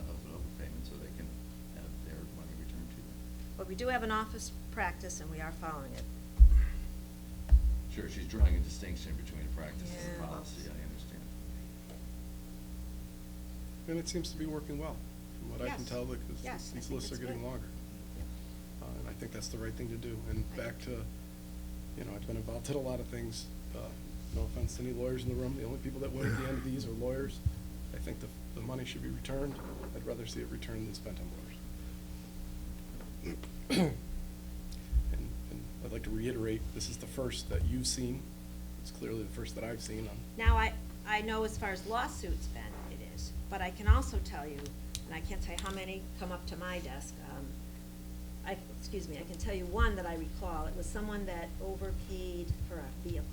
F: of an overpayment so they can have their money returned to them.
A: But we do have an office practice, and we are following it.
F: Sure, she's drawing a distinction between a practice and
A: Yeah.
F: a policy, I understand.
G: And it seems to be working well, from what I can
A: Yes.
G: tell, because
A: Yes, I
G: these
A: think
G: lists are
A: it's
G: getting
A: good.
G: longer. And I think that's the right thing to do. And back to, I've been involved in a lot of things. No offense to any lawyers in the room, the only people that win at the end of these are lawyers. I think the money should be returned. I'd rather see it returned than spent on lawyers. And I'd like to reiterate, this is the first that you've seen. It's clearly the first that I've seen on.
A: Now, I know as far as lawsuits, Ben, it is, but I can also tell you, and I can't tell you how many come up to my desk. I can tell you one that I recall. It was someone that overpaid for a vehicle.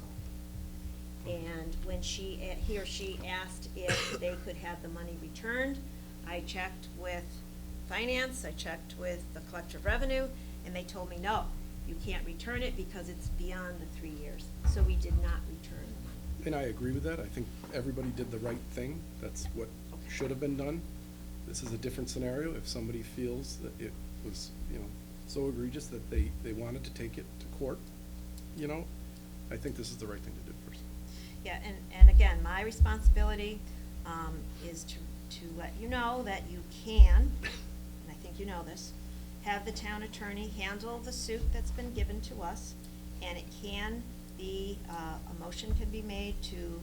A: And when he or she asked if they could have the money returned, I checked with finance, I checked with the collector of revenue, and they told me, no, you can't return it because it's beyond the 3 years. So we did not return the money.
G: And I agree with that. I think everybody did the right thing. That's what should have been done. This is a different scenario. If somebody feels that it was, so egregious that they wanted to take it to court, I think this is the right thing to do personally.
A: Yeah, and again, my responsibility is to let you know that you can, and I think you know this, have the town attorney handle the suit that's been given to us, and it can be, a motion can be made to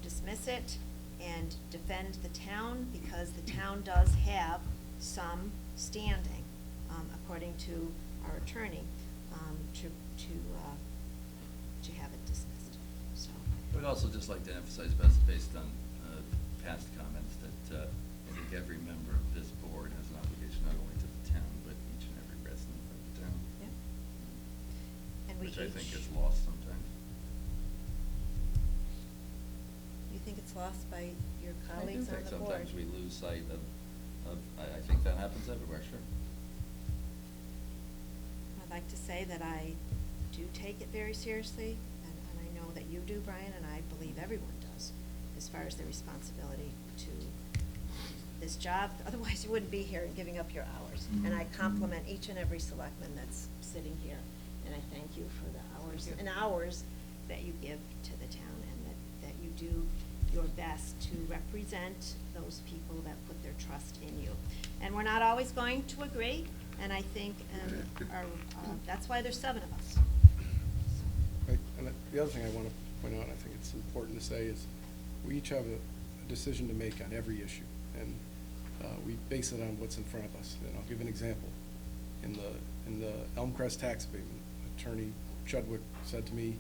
A: dismiss it and defend the town, because the town does have some standing, according to our attorney, to have it dismissed, so.
F: I would also just like to emphasize, based on past comments, that I think every member of this board has an obligation not only to the town, but each and every resident of the town.
A: Yeah. And we
F: Which I think
A: each-
F: is lost sometimes.
A: You think it's lost by your
F: I do
A: colleagues on
F: think
A: the board?
F: sometimes we lose sight of, I think that happens everywhere, sure.
A: I'd like to say that I do take it very seriously, and I know that you do, Brian, and I believe everyone does, as far as their responsibility to this job, otherwise you wouldn't be here and giving up your hours. And I compliment each and every selectman that's sitting here, and I thank you for the hours and hours that you give to the town, and that you do your best to represent those people that put their trust in you. And we're not always going to agree, and I think that's why there's 7 of us.
G: Right, and the other thing I want to point out, I think it's important to say, is we each have a decision to make on every issue, and we base it on what's in front of us. And I'll give an example. In the Elmcrest tax abatement, Attorney Chudwick said to me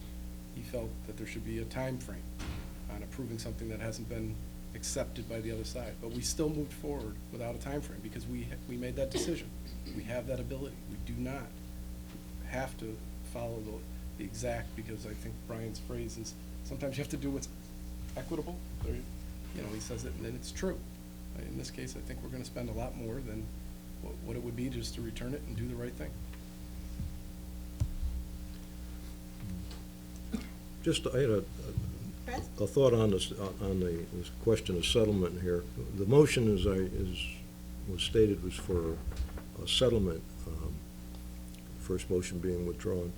G: he felt that there should be a time frame on approving something that hasn't been accepted by the other side. But we still moved forward without a time frame because we made that decision. We have that ability. We do not have to follow the exact, because I think Brian's phrase is, sometimes you have to do what's equitable, or, you know, he says it and then it's true. In this case, I think we're gonna spend a lot more than what it would be just to return it and do the right thing.
B: Just, I had
A: Chris?
B: a thought on this question of settlement here. The motion, was stated, was for a settlement, first motion being withdrawn.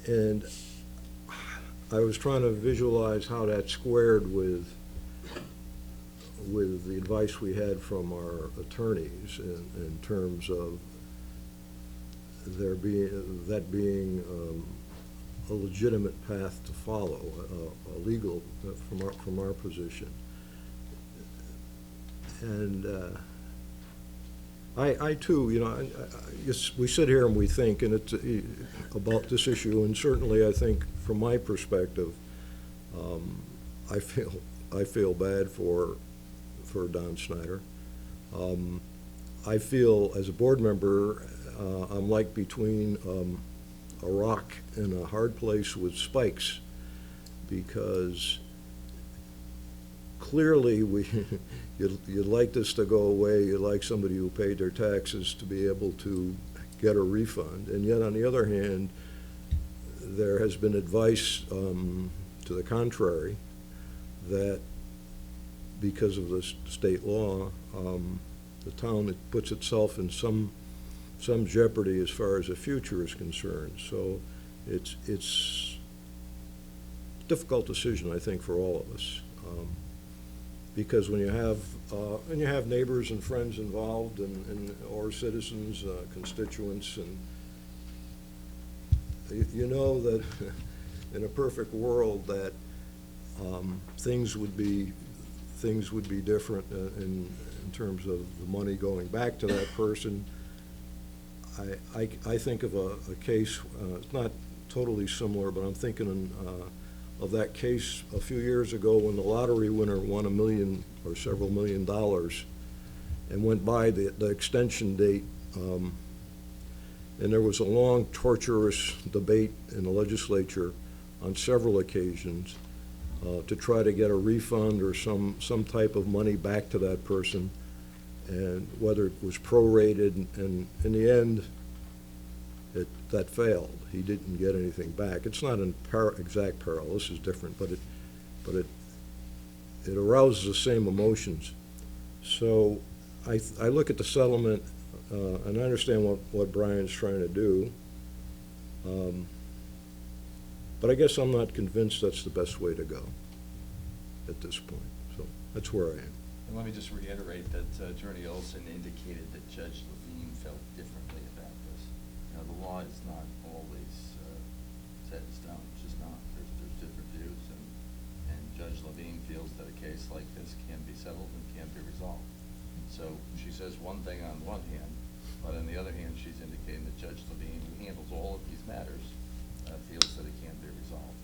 B: And I was trying to visualize how that squared with the advice we had from our attorneys in terms of that being a legitimate path to follow, a legal, from our position. And I too, you know, we sit here and we think, and it's about this issue, and certainly I think from my perspective, I feel bad for Don Snyder. I feel as a board member, I'm like between a rock and a hard place with spikes, because clearly you'd like this to go away. You'd like somebody who paid their taxes to be able to get a refund. And yet, on the other hand, there has been advice to the contrary, that because of the state law, the town puts itself in some jeopardy as far as the future is concerned. So it's a difficult decision, I think, for all of us. Because when you have neighbors and friends involved, or citizens, constituents, and you know that in a perfect world that things would be different in terms of the money going back to that person. I think of a case, it's not totally similar, but I'm thinking of that case a few years ago when the lottery winner won $1 million or several $1 million and went by the extension date, and there was a long, torturous debate in the legislature on several occasions to try to get a refund or some type of money back to that person, and whether it was prorated, and in the end, that failed. He didn't get anything back. It's not an exact parallel. This is different, but it arouses the same emotions. So I look at the settlement, and I understand what Brian's trying to do, but I guess I'm not convinced that's the best way to go at this point. So that's where I am.
F: And let me just reiterate that Attorney Olson indicated that Judge Levine felt differently about this. You know, the law is not always set in stone. It's just not. There's different views, and Judge Levine feels that a case like this can be settled and can be resolved. So she says one thing on one hand, but on the other hand, she's indicating that Judge Levine, who handles all of these matters, feels that it can be resolved.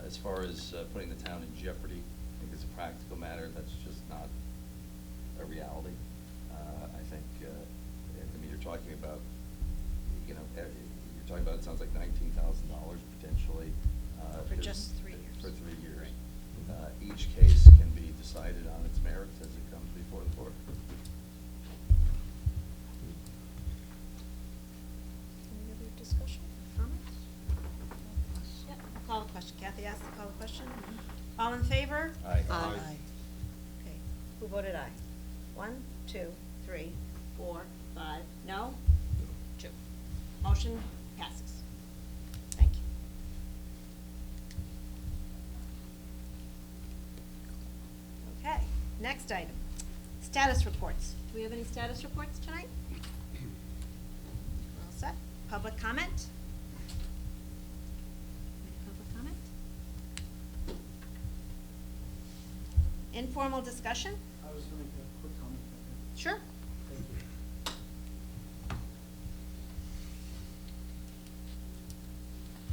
F: As far as putting the town in jeopardy, I think it's a practical matter. That's just not a reality. I think, I mean, you're talking about, you're talking about, it sounds like $19,000 potentially.
A: For just 3 years.
F: For 3 years.
A: Right.
F: Each case can be decided on its merits as it comes before the court.
A: Any other discussion, comments? Yep, I'll call a question. Kathy asked to call a question. All in favor?
F: Aye.
A: Okay. Who voted aye? 1, 2, 3, 4, 5, no? 2. Motion passes. Thank you. Okay, next item, status reports. Do we have any status reports tonight? All set. Public comment? Any public comment? Informal discussion?
K: I was going to make a quick comment.
A: Sure.
K: Thank you.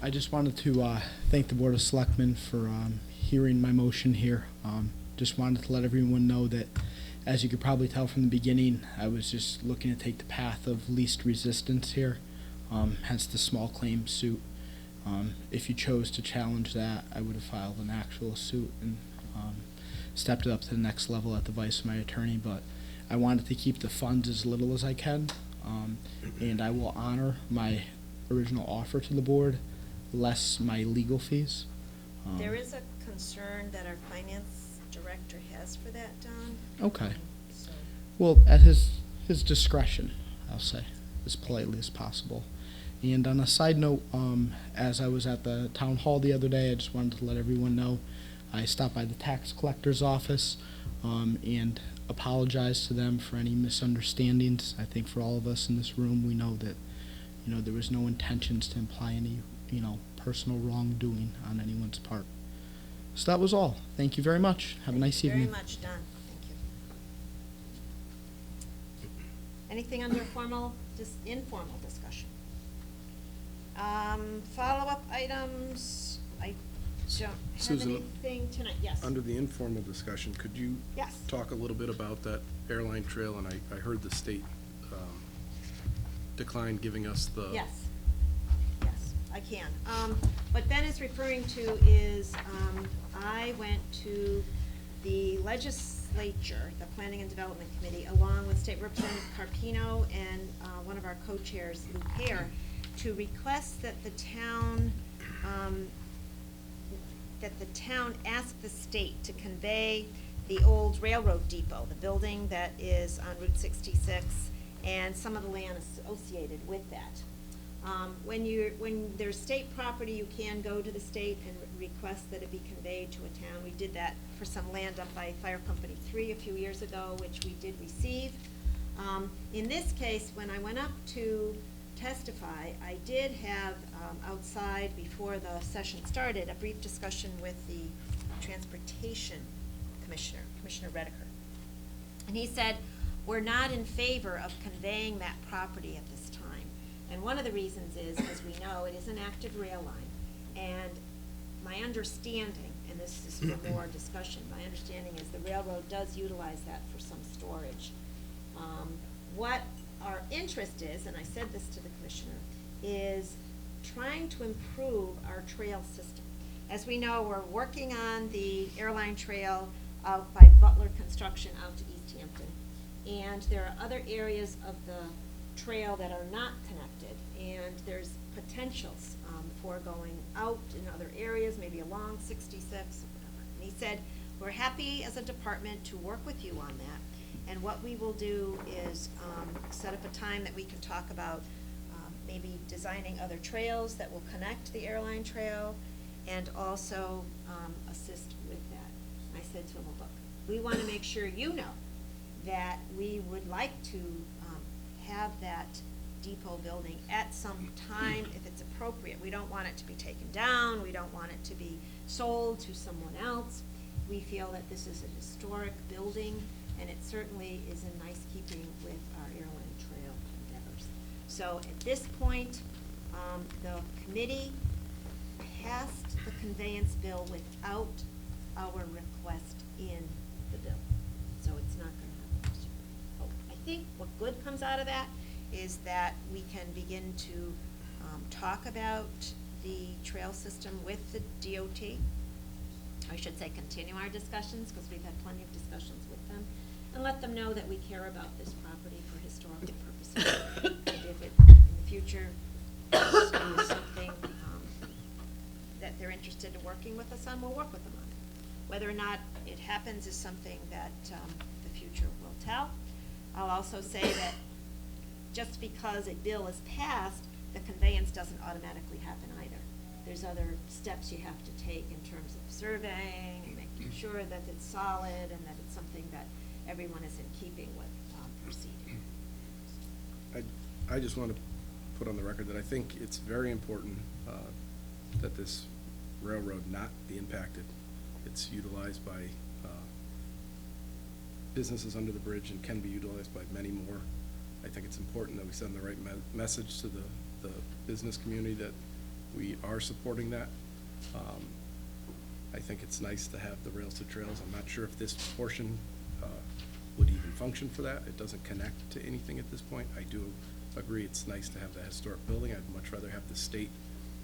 K: I just wanted to thank the Board of Selectmen for hearing my motion here. Just wanted to let everyone know that, as you could probably tell from the beginning, I was just looking to take the path of least resistance here, hence the small claim suit. If you chose to challenge that, I would have filed an actual suit and stepped it up to the next level at the advice of my attorney, but I wanted to keep the funds as little as I can, and I will honor my original offer to the board, less my legal fees.
A: There is a concern that our finance director has for that, Don.
K: Okay.
A: So,
K: Well, at his discretion, I'll say, as politely as possible. And on a side note, as I was at the town hall the other day, I just wanted to let everyone know I stopped by the tax collector's office and apologized to them for any misunderstandings. I think for all of us in this room, we know that, there was no intentions to imply any, personal wrongdoing on anyone's part. So that was all. Thank you very much. Have a nice evening.
A: Very much, Don. Thank you. Anything under formal, just informal discussion? Follow-up items, I don't have
G: Susan,
A: anything tonight, yes.
G: Under the informal discussion, could you
A: Yes.
G: talk a little bit about that airline trail? And I heard the state declined giving us the.
A: Yes, yes, I can. What Ben is referring to is, I went to the legislature, the Planning and Development Committee, along with State Representative Carpino and one of our co-chairs, Lou Hare, to request that the town ask the state to convey the old railroad depot, the building that is on Route 66, and some of the land associated with that. When there's state property, you can go to the state and request that it be conveyed to a town. We did that for some land up by Fire Company 3 a few years ago, which we did receive. In this case, when I went up to testify, I did have outside, before the session started, a brief discussion with the Transportation Commissioner, Commissioner Redeker. And he said, we're not in favor of conveying that property at this time. And one of the reasons is, as we know, it is an active rail line. And my understanding, and this is for more discussion, my understanding is the railroad does utilize that for some storage. What our interest is, and I said this to the commissioner, is trying to improve our trail system. As we know, we're working on the airline trail out by Butler Construction out to East Hampton. And there are other areas of the trail that are not connected, and there's potentials for going out in other areas, maybe along 66 or whatever. And he said, we're happy as a department to work with you on that. And what we will do is set up a time that we can talk about maybe designing other trails that will connect the airline trail and also assist with that. I said to him, well, look, we want to make sure you know that we would like to have that depot building at some time if it's appropriate. We don't want it to be taken down. We don't want it to be sold to someone else. We feel that this is a historic building, and it certainly is in nice keeping with our airline trail endeavors. So at this point, the committee passed the conveyance bill without our request in the bill. So it's not going to happen this year. Oh, I think what good comes out of that is that we can begin to talk about the trail system with the DOT. I should say continue our discussions, because we've had plenty of discussions with them, and let them know that we care about this property for historical purposes. And if it, in the future, is something that they're interested in working with us on, we'll work with them on it. Whether or not it happens is something that the future will tell. I'll also say that just because a bill is passed, the conveyance doesn't automatically happen either. There's other steps you have to take in terms of surveying, and making sure that it's solid and that it's something that everyone is in keeping with proceeding.
G: I just want to put on the record that I think it's very important that this railroad not be impacted. It's utilized by businesses under the bridge and can be utilized by many more. I think it's important that we send the right message to the business community that we are supporting that. I think it's nice to have the rails to trails. I'm not sure if this portion would even function for that. It doesn't connect to anything at this point. I do agree it's nice to have that historic building. I'd much rather have the state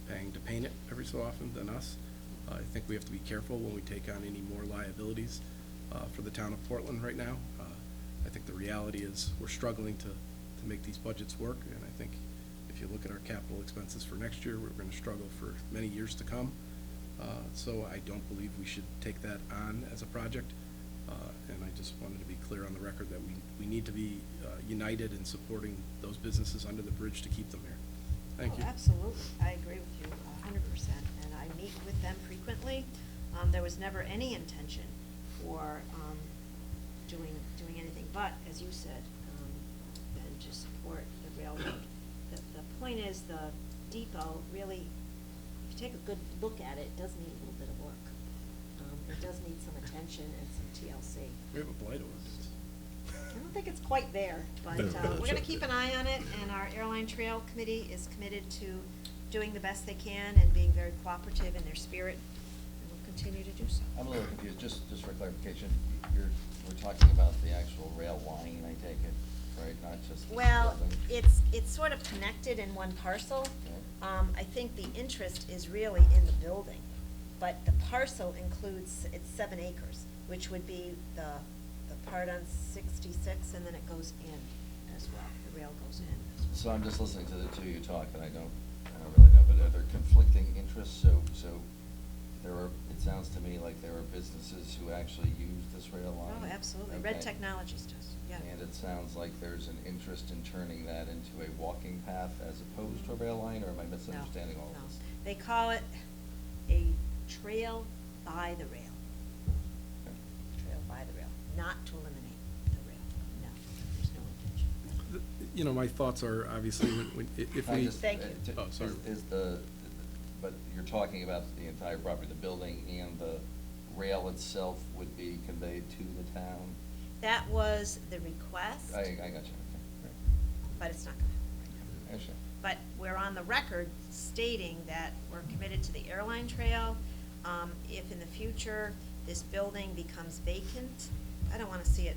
G: paying to paint it every so often than us. I think we have to be careful when we take on any more liabilities for the town of Portland right now. I think the reality is we're struggling to make these budgets work, and I think if you look at our capital expenses for next year, we're going to struggle for many years to come. So I don't believe we should take that on as a project, and I just wanted to be clear on the record that we need to be united in supporting those businesses under the bridge to keep them here. Thank you.
A: Absolutely, I agree with you 100%, and I meet with them frequently. There was never any intention for doing anything but, as you said, and to support the railroad. The point is, the depot really, if you take a good look at it, does need a little bit of work. It does need some attention and some TLC.
G: We have a blight ordinance.
A: I don't think it's quite there, but
B: No,
A: we're
B: that's
A: gonna
B: okay.
A: keep an eye on it, and our airline trail committee is committed to doing the best they can and being very cooperative in their spirit, and we'll continue to do so.
F: I'm a little confused, just for clarification, we're talking about the actual rail line, I take it, right, not just the
A: Well,
F: building?
A: it's sort of connected in one parcel.
F: Okay.
A: I think the interest is really in the building, but the parcel includes, it's 7 acres, which would be the part on 66, and then it goes in as well, the rail goes in as well.
F: So I'm just listening to the two of you talk, and I don't really know, but are there conflicting interests? So there are, it sounds to me like there are businesses who actually use this rail line?
A: Oh, absolutely, Red
F: Okay.
A: Technologies does, yeah.
F: And it sounds like there's an interest in turning that into a walking path as opposed to a rail line, or am I misunderstanding all
A: No,
F: of this?
A: they call it a trail by the rail.
F: Okay.
A: Trail by the rail, not to eliminate the rail, no, there's no intention.
G: You know, my thoughts are obviously if
F: I
G: we.
F: just-
A: Thank you.
G: Oh, sorry.
F: Is but you're talking about the entire property, the building and the rail itself would be conveyed to the town?
A: That was the request,
F: I got you, okay,
A: but it's not gonna happen right now.
F: great. Actually,
A: But we're on the record stating that we're committed to the airline trail. If in the future this building becomes vacant, I don't wanna see it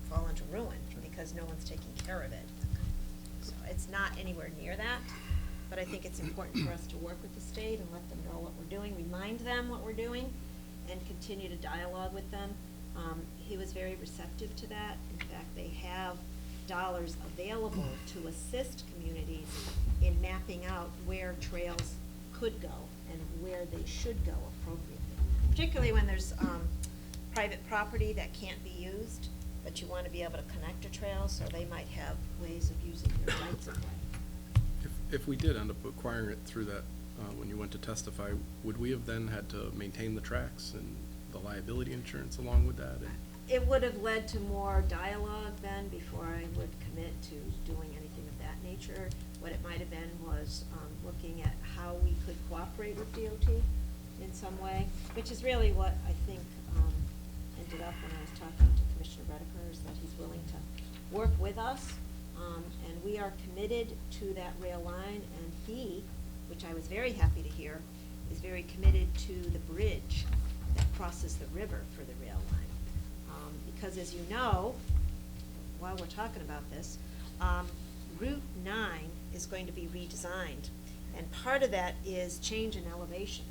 A: fall into ruin because no one's taking care of it. So it's not anywhere near that, but I think it's important for us to work with the state and let them know what we're doing, remind them what we're doing, and continue to dialogue with them. He was very receptive to that. In fact, they have dollars available to assist communities in mapping out where trails could go and where they should go appropriately. Particularly when there's private property that can't be used, but you want to be able to connect a trail, so they might have ways of using their rights of way.
G: If we did end up acquiring it through that, when you went to testify, would we have then had to maintain the tracks and the liability insurance along with that? And
A: It would have led to more dialogue then before I would commit to doing anything of that nature. What it might have been was looking at how we could cooperate with DOT in some way, which is really what I think ended up when I was talking to Commissioner Redeker, is that he's willing to work with us. And we are committed to that rail line, and he, which I was very happy to hear, is very committed to the bridge that crosses the river for the rail line. Because as you know, while we're talking about this, Route 9 is going to be redesigned, and part of that is change in elevation.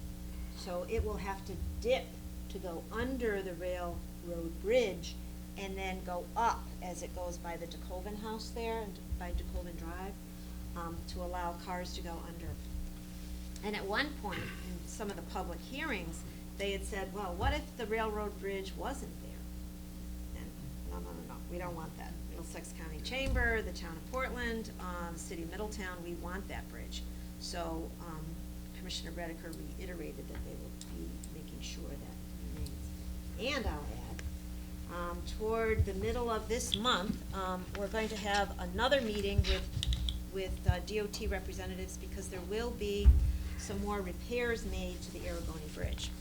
A: So it will have to dip to go under the railroad bridge and then go up as it goes by the DeKoven house there and by DeKoven Drive, to allow cars to go under. And at one point, in some of the public hearings, they had said, well, what if the railroad bridge wasn't there? And we don't want that. Middlesex County Chamber, the town of Portland, the city of Middletown, we want that bridge. So, Commissioner Redeker reiterated that they will be making sure that remains. And I'll add, toward the middle of this month, we're going to have another meeting with DOT representatives because there will be some more repairs made to the Aragoni Bridge.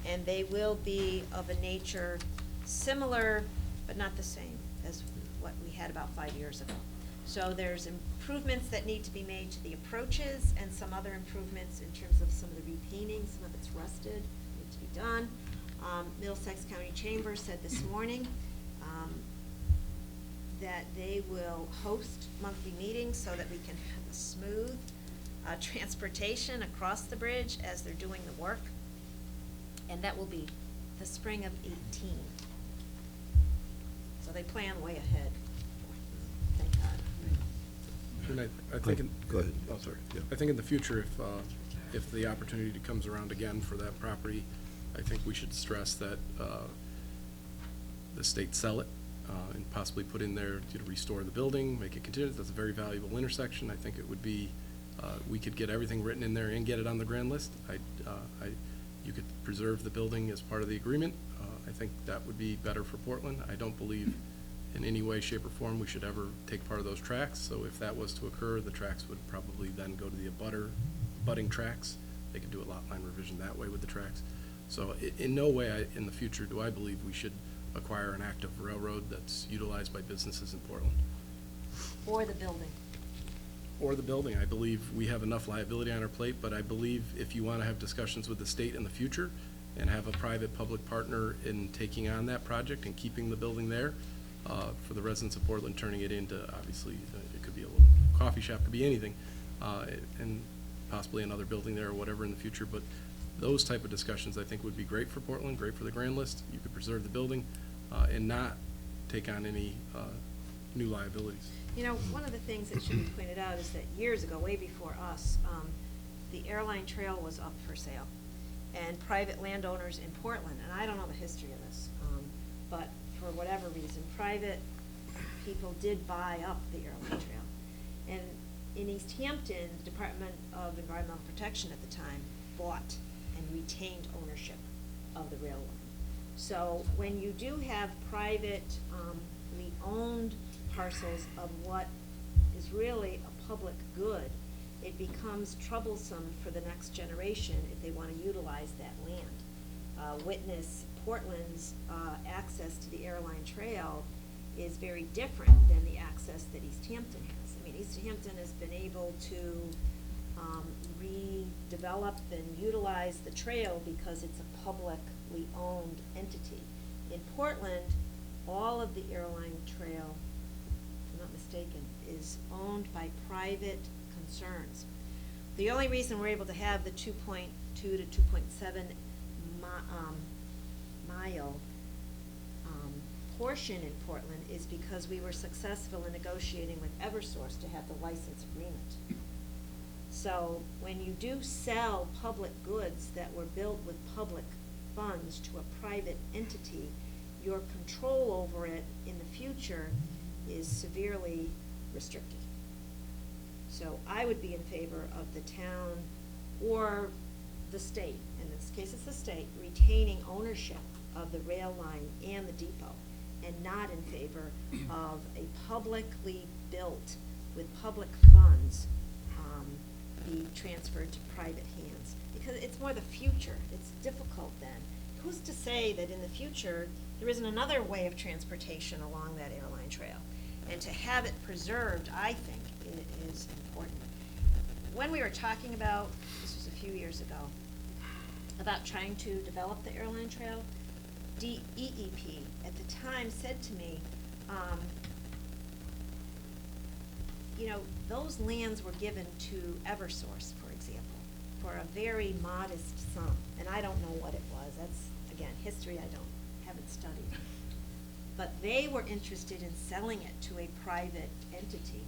A: And they will be of a nature similar, but not the same as what we had about 5 years ago. So there's improvements that need to be made to the approaches and some other improvements in terms of some of the repainting. Some of it's rusted, needs to be done. Middlesex County Chamber said this morning that they will host monthly meetings so that we can have a smooth transportation across the bridge as they're doing the work. And that will be the spring of 18. So they plan way ahead. Thank God.
G: And I think,
B: Go ahead.
G: oh, sorry.
B: Yeah.
G: I think in the future, if the opportunity comes around again for that property, I think we should stress that the state sell it and possibly put in there to restore the building, make it continuous. That's a very valuable intersection. I think it would be, we could get everything written in there and get it on the grand list. You could preserve the building as part of the agreement. I think that would be better for Portland. I don't believe in any way, shape, or form we should ever take part of those tracks. So if that was to occur, the tracks would probably then go to the abutting tracks. They could do a lot line revision that way with the tracks. So in no way in the future do I believe we should acquire an active railroad that's utilized by businesses in Portland.
A: Or the building.
G: Or the building. I believe we have enough liability on our plate, but I believe if you want to have discussions with the state in the future and have a private-public partner in taking on that project and keeping the building there, for the residents of Portland, turning it into, obviously, it could be a little coffee shop, could be anything, and possibly another building there or whatever in the future, but those type of discussions I think would be great for Portland, great for the grand list. You could preserve the building and not take on any new liabilities.
A: You know, one of the things that should be pointed out is that years ago, way before us, the airline trail was up for sale. And private landowners in Portland, and I don't know the history of this, but for whatever reason, private people did buy up the airline trail. And in East Hampton, the Department of Environmental Protection at the time bought and retained ownership of the rail line. So when you do have privately owned parcels of what is really a public good, it becomes troublesome for the next generation if they want to utilize that land. Witness Portland's access to the airline trail is very different than the access that East Hampton has. I mean, East Hampton has been able to redevelop and utilize the trail because it's a publicly owned entity. In Portland, all of the airline trail, if I'm not mistaken, is owned by private concerns. The only reason we're able to have the 2.2 to 2.7 mile portion in Portland is because we were successful in negotiating with Eversource to have the license agreement. So when you do sell public goods that were built with public funds to a private entity, your control over it in the future is severely restricted. So I would be in favor of the town or the state, in this case it's the state, retaining ownership of the rail line and the depot, and not in favor of a publicly built with public funds be transferred to private hands. Because it's more the future. It's difficult then. Who's to say that in the future there isn't another way of transportation along that airline trail? And to have it preserved, I think, is important. When we were talking about, this was a few years ago, about trying to develop the airline trail, DEEP at the time said to me, you know, those lands were given to Eversource, for example, for a very modest sum. And I don't know what it was. That's, again, history I haven't studied. But they were interested in selling it to a private entity.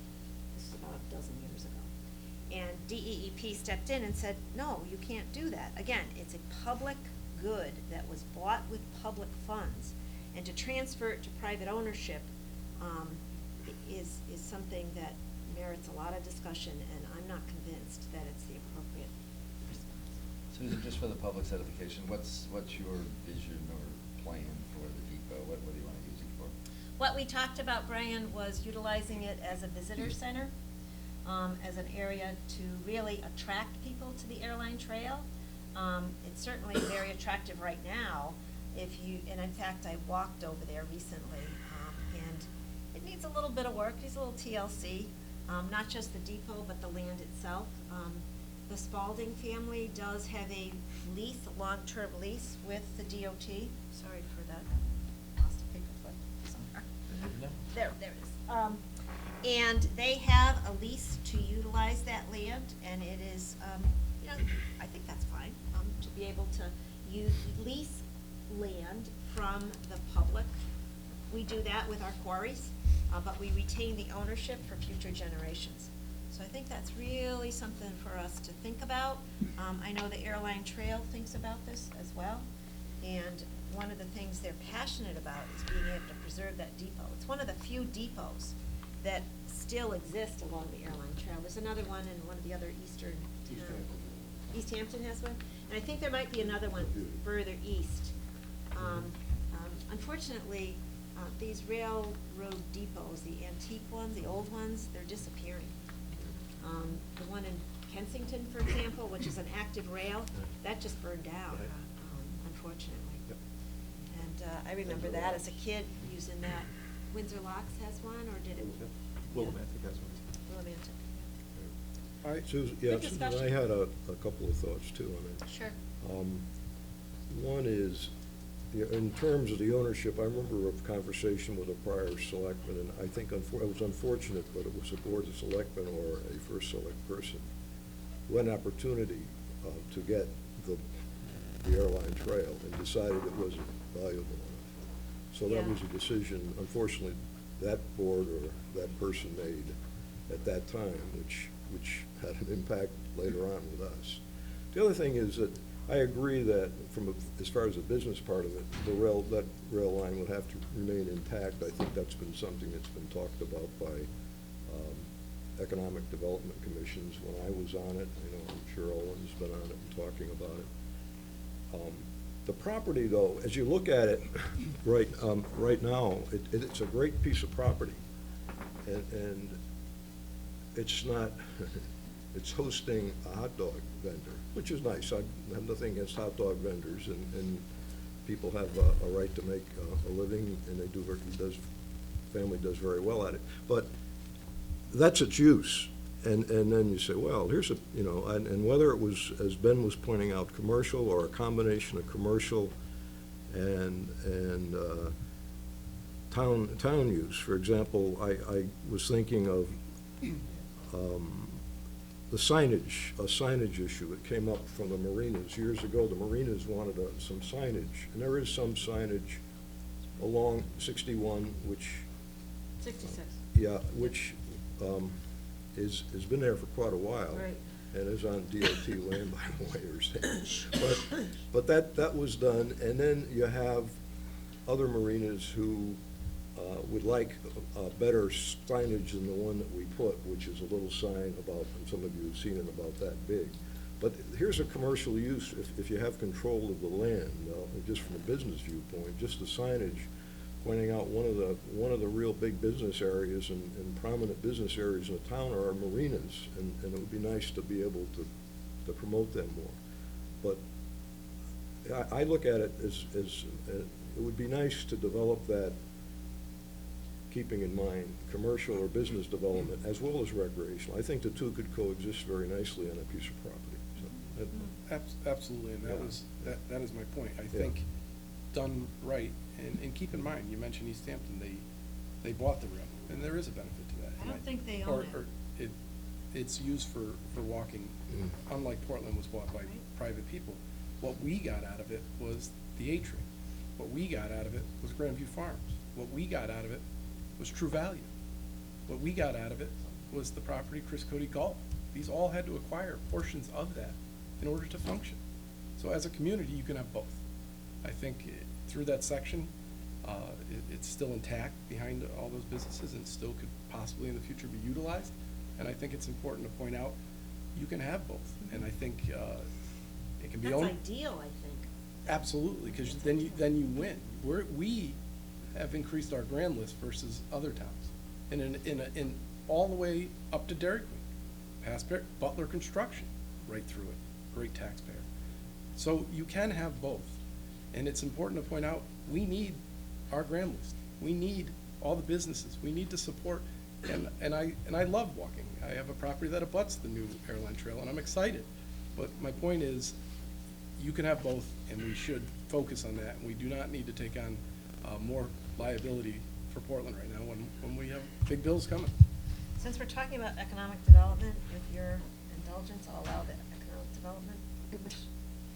A: This is about a dozen years ago. And DEEP stepped in and said, no, you can't do that. Again, it's a public good that was bought with public funds. And to transfer it to private ownership is something that merits a lot of discussion, and I'm not convinced that it's the appropriate response.
L: Susan, just for the public's edification, what's your vision or plan for the depot? What do you want to use it for?
A: What we talked about, Brian, was utilizing it as a visitor center, as an area to really attract people to the airline trail. It's certainly very attractive right now. And in fact, I walked over there recently, and it needs a little bit of work, needs a little TLC, not just the depot, but the land itself. The Spalding family does have a lease, a long-term lease with the DOT. Sorry for that, lost a paperclip somewhere. There it is. And they have a lease to utilize that land, and it is, I think that's fine, to be able to lease land from the public. We do that with our quarries, but we retain the ownership for future generations. So I think that's really something for us to think about. I know the airline trail thinks about this as well, and one of the things they're passionate about is being able to preserve that depot. It's one of the few depots that still exist along the airline trail. There's another one in one of the other eastern towns. East Hampton has one, and I think there might be another one further east. Unfortunately, these railroad depots, the antique ones, the old ones, they're disappearing. The one in Kensington, for example, which is an active rail, that just burned down, unfortunately. And I remember that as a kid using that. Windsor Locks has one, or did it?
G: Willimantic has one.
A: Willimantic, yeah.
B: All right, Susan,
A: Good
B: Susan,
A: discussion.
B: I had a couple of thoughts too on it.
A: Sure.
B: One is, in terms of the ownership, I remember a conversation with a prior selectman, and I think it was unfortunate, but it was a board of selectmen or a first select person who had an opportunity to get the airline trail and decided it wasn't valuable enough. So that
A: Yeah.
B: was a decision, unfortunately, that board or that person made at that time, which had an impact later on with us. The other thing is that I agree that as far as the business part of it, that rail line would have to remain intact. I think that's been something that's been talked about by economic development commissions when I was on it. I know Cheryl has been on it and talking about it. The property, though, as you look at it right now, it's a great piece of property, and it's not. It's hosting a hot dog vendor, which is nice. I have nothing against hot dog vendors, and people have a right to make a living, and they do. Family does very well at it, but that's its use. And then you say, well, here's and whether it was, as Ben was pointing out, commercial or a combination of commercial and town use. For example, I was thinking of the signage, a signage issue that came up from the marinas. Years ago, the marinas wanted some signage, and there is some signage along 61, which
A: 66.
B: yeah, which has been there for quite a while.
A: Right.
B: And is on DOT land, by the way, or saying. But that was done, and then you have other marinas who would like better signage than the one that we put, which is a little sign about, and some of you have seen it, about that big. But here's a commercial use, if you have control of the land, just from a business viewpoint, just the signage pointing out one of the real big business areas and prominent business areas in the town are our marinas, and it would be nice to be able to promote them more. But I look at it as it would be nice to develop that, keeping in mind commercial or business development as well as recreational. I think the two could coexist very nicely on a piece of property. So
G: Absolutely, and that is my point. I think done right, and keep in mind, you mentioned East Hampton, they bought the rail, and there is a benefit to that.
A: I don't think they own it.
G: It's used for walking, unlike Portland was bought by private people. What we got out of it was the atrium. What we got out of it was Grandview Farms. What we got out of it was True Value. What we got out of it was the property Chris Cody Golf. These all had to acquire portions of that in order to function. So as a community, you can have both. I think through that section, It's still intact behind all those businesses and still could possibly in the future be utilized. And I think it's important to point out, you can have both. And I think it can be
A: That's
G: owned.
A: ideal, I think.
G: Absolutely, because then you win. We have increased our grand list versus other towns, in all the way up to Dairy Queen, past Butler Construction, right through it, great taxpayer. So you can have both, and it's important to point out, we need our grand list. We need all the businesses. We need to support, and I love walking. I have a property that abuts the new airline trail, and I'm excited. But my point is, you can have both, and we should focus on that. And we do not need to take on more liability for Portland right now when we have big bills coming.
A: Since we're talking about economic development, with your indulgence, I'll allow the economic development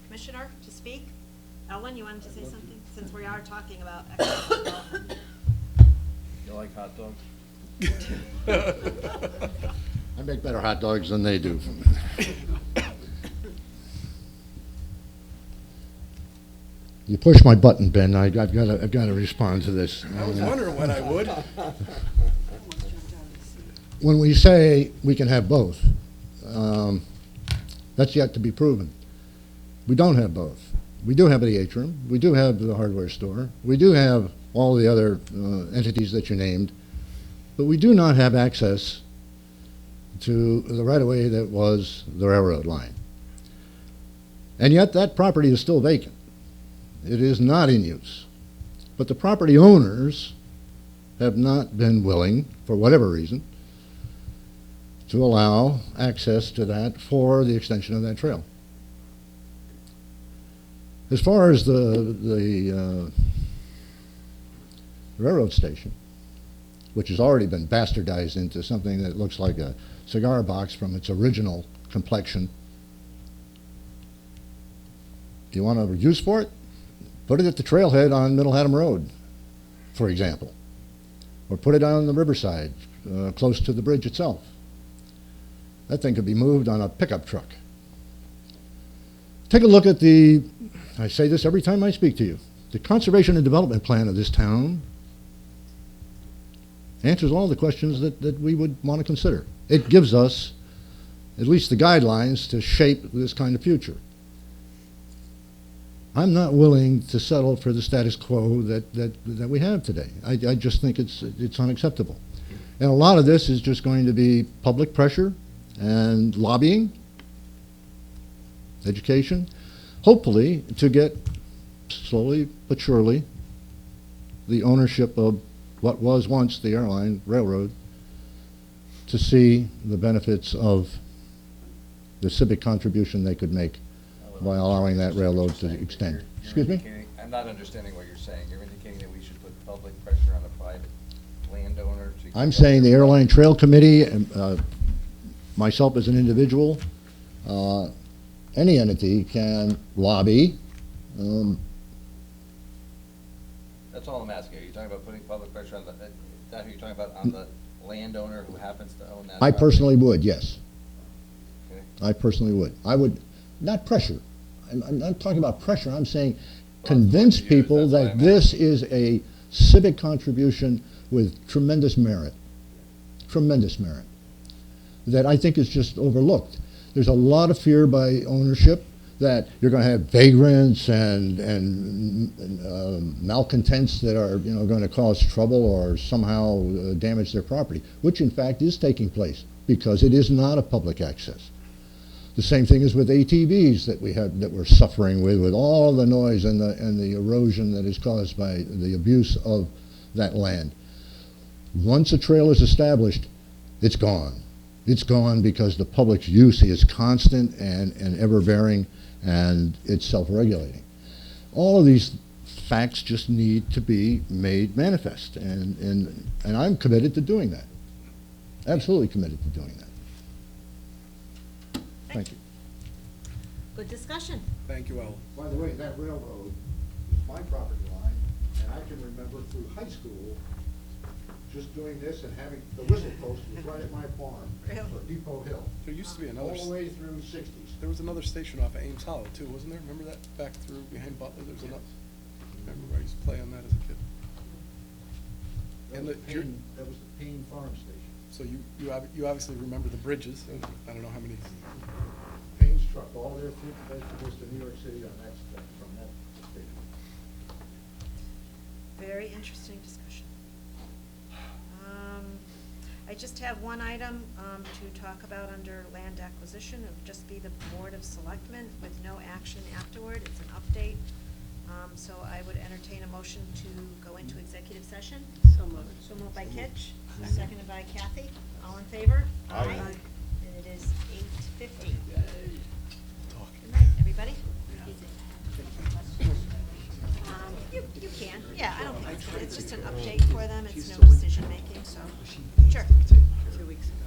A: commissioner to speak. Ellen, you wanted to say something, since we are talking about economic development?
L: You like hot dogs?
M: I make better hot dogs than they do. You push my button, Ben. I've got to respond to this.
G: I was wondering when I would.
M: When we say we can have both, that's yet to be proven. We don't have both. We do have the atrium. We do have the hardware store. We do have all the other entities that you named. But we do not have access to the right-of-way that was the railroad line. And yet that property is still vacant. It is not in use. But the property owners have not been willing, for whatever reason, to allow access to that for the extension of that trail. As far as the railroad station, which has already been bastardized into something that looks like a cigar box from its original complexion, you want a use for it? Put it at the trailhead on Middle Haddam Road, for example. Or put it on the riverside, close to the bridge itself. That thing could be moved on a pickup truck. Take a look at I say this every time I speak to you, the conservation and development plan of this town answers all the questions that we would want to consider. It gives us at least the guidelines to shape this kind of future. I'm not willing to settle for the status quo that we have today. I just think it's unacceptable. And a lot of this is just going to be public pressure and lobbying, education, hopefully to get slowly but surely the ownership of what was once the airline railroad to see the benefits of the civic contribution they could make by allowing that railroad to extend. Excuse me?
L: I'm not understanding what you're saying. You're indicating that we should put public pressure on a private landowner to...
M: I'm saying the Airline Trail Committee, myself as an individual, any entity can lobby.
L: That's all I'm asking. Are you talking about putting public pressure on is that who you're talking about, on the landowner who happens to own that
M: I
L: property?
M: personally would, yes.
L: Okay.
M: I personally would. I would, not pressure. I'm not talking about pressure. I'm saying convince people
L: that's why
M: that
L: I'm
M: this is a civic contribution with tremendous merit. Tremendous merit. That I think is just overlooked. There's a lot of fear by ownership that you're going to have vagrants and malcontents that are going to cause trouble or somehow damage their property, which in fact is taking place because it is not a public access. The same thing is with ATVs that we're suffering with all the noise and the erosion that is caused by the abuse of that land. Once a trail is established, it's gone. It's gone because the public's use is constant and ever-bearing, and it's self-regulating. All of these facts just need to be made manifest, and I'm committed to doing that. Absolutely committed to doing that. Thank you.
A: Good discussion.
G: Thank you, Ellen.
M: By the way, that railroad is my property line, and I can remember through high school just doing this and having, the whistle post was right at my farm,
A: Really?
M: for Depot Hill,
G: There used to be another,
M: all the way through '60s.
G: there was another station off of Ames Hollow too, wasn't there? Remember that, back through behind Butler? There was another, remember I used to play on that as a kid. And
N: was
G: the- you're-
N: That was the Payne Farm Station.
G: So you obviously remember the bridges, and I don't know how many.
N: Payne's trucked all their fruit and vegetables to New York City on that, from that station.
A: Very interesting discussion. I just have one item to talk about under land acquisition. It would just be the Board of Selectmen with no action afterward. It's an update. So I would entertain a motion to go into executive session.
C: So moved.
A: So moved by Kitch, seconded by Kathy. All in favor?
C: Aye.
A: And it is 8:50. Good night, everybody. You can, yeah, I don't think it's just an update for them. It's no decision making, so, sure.
C: 2 weeks ago.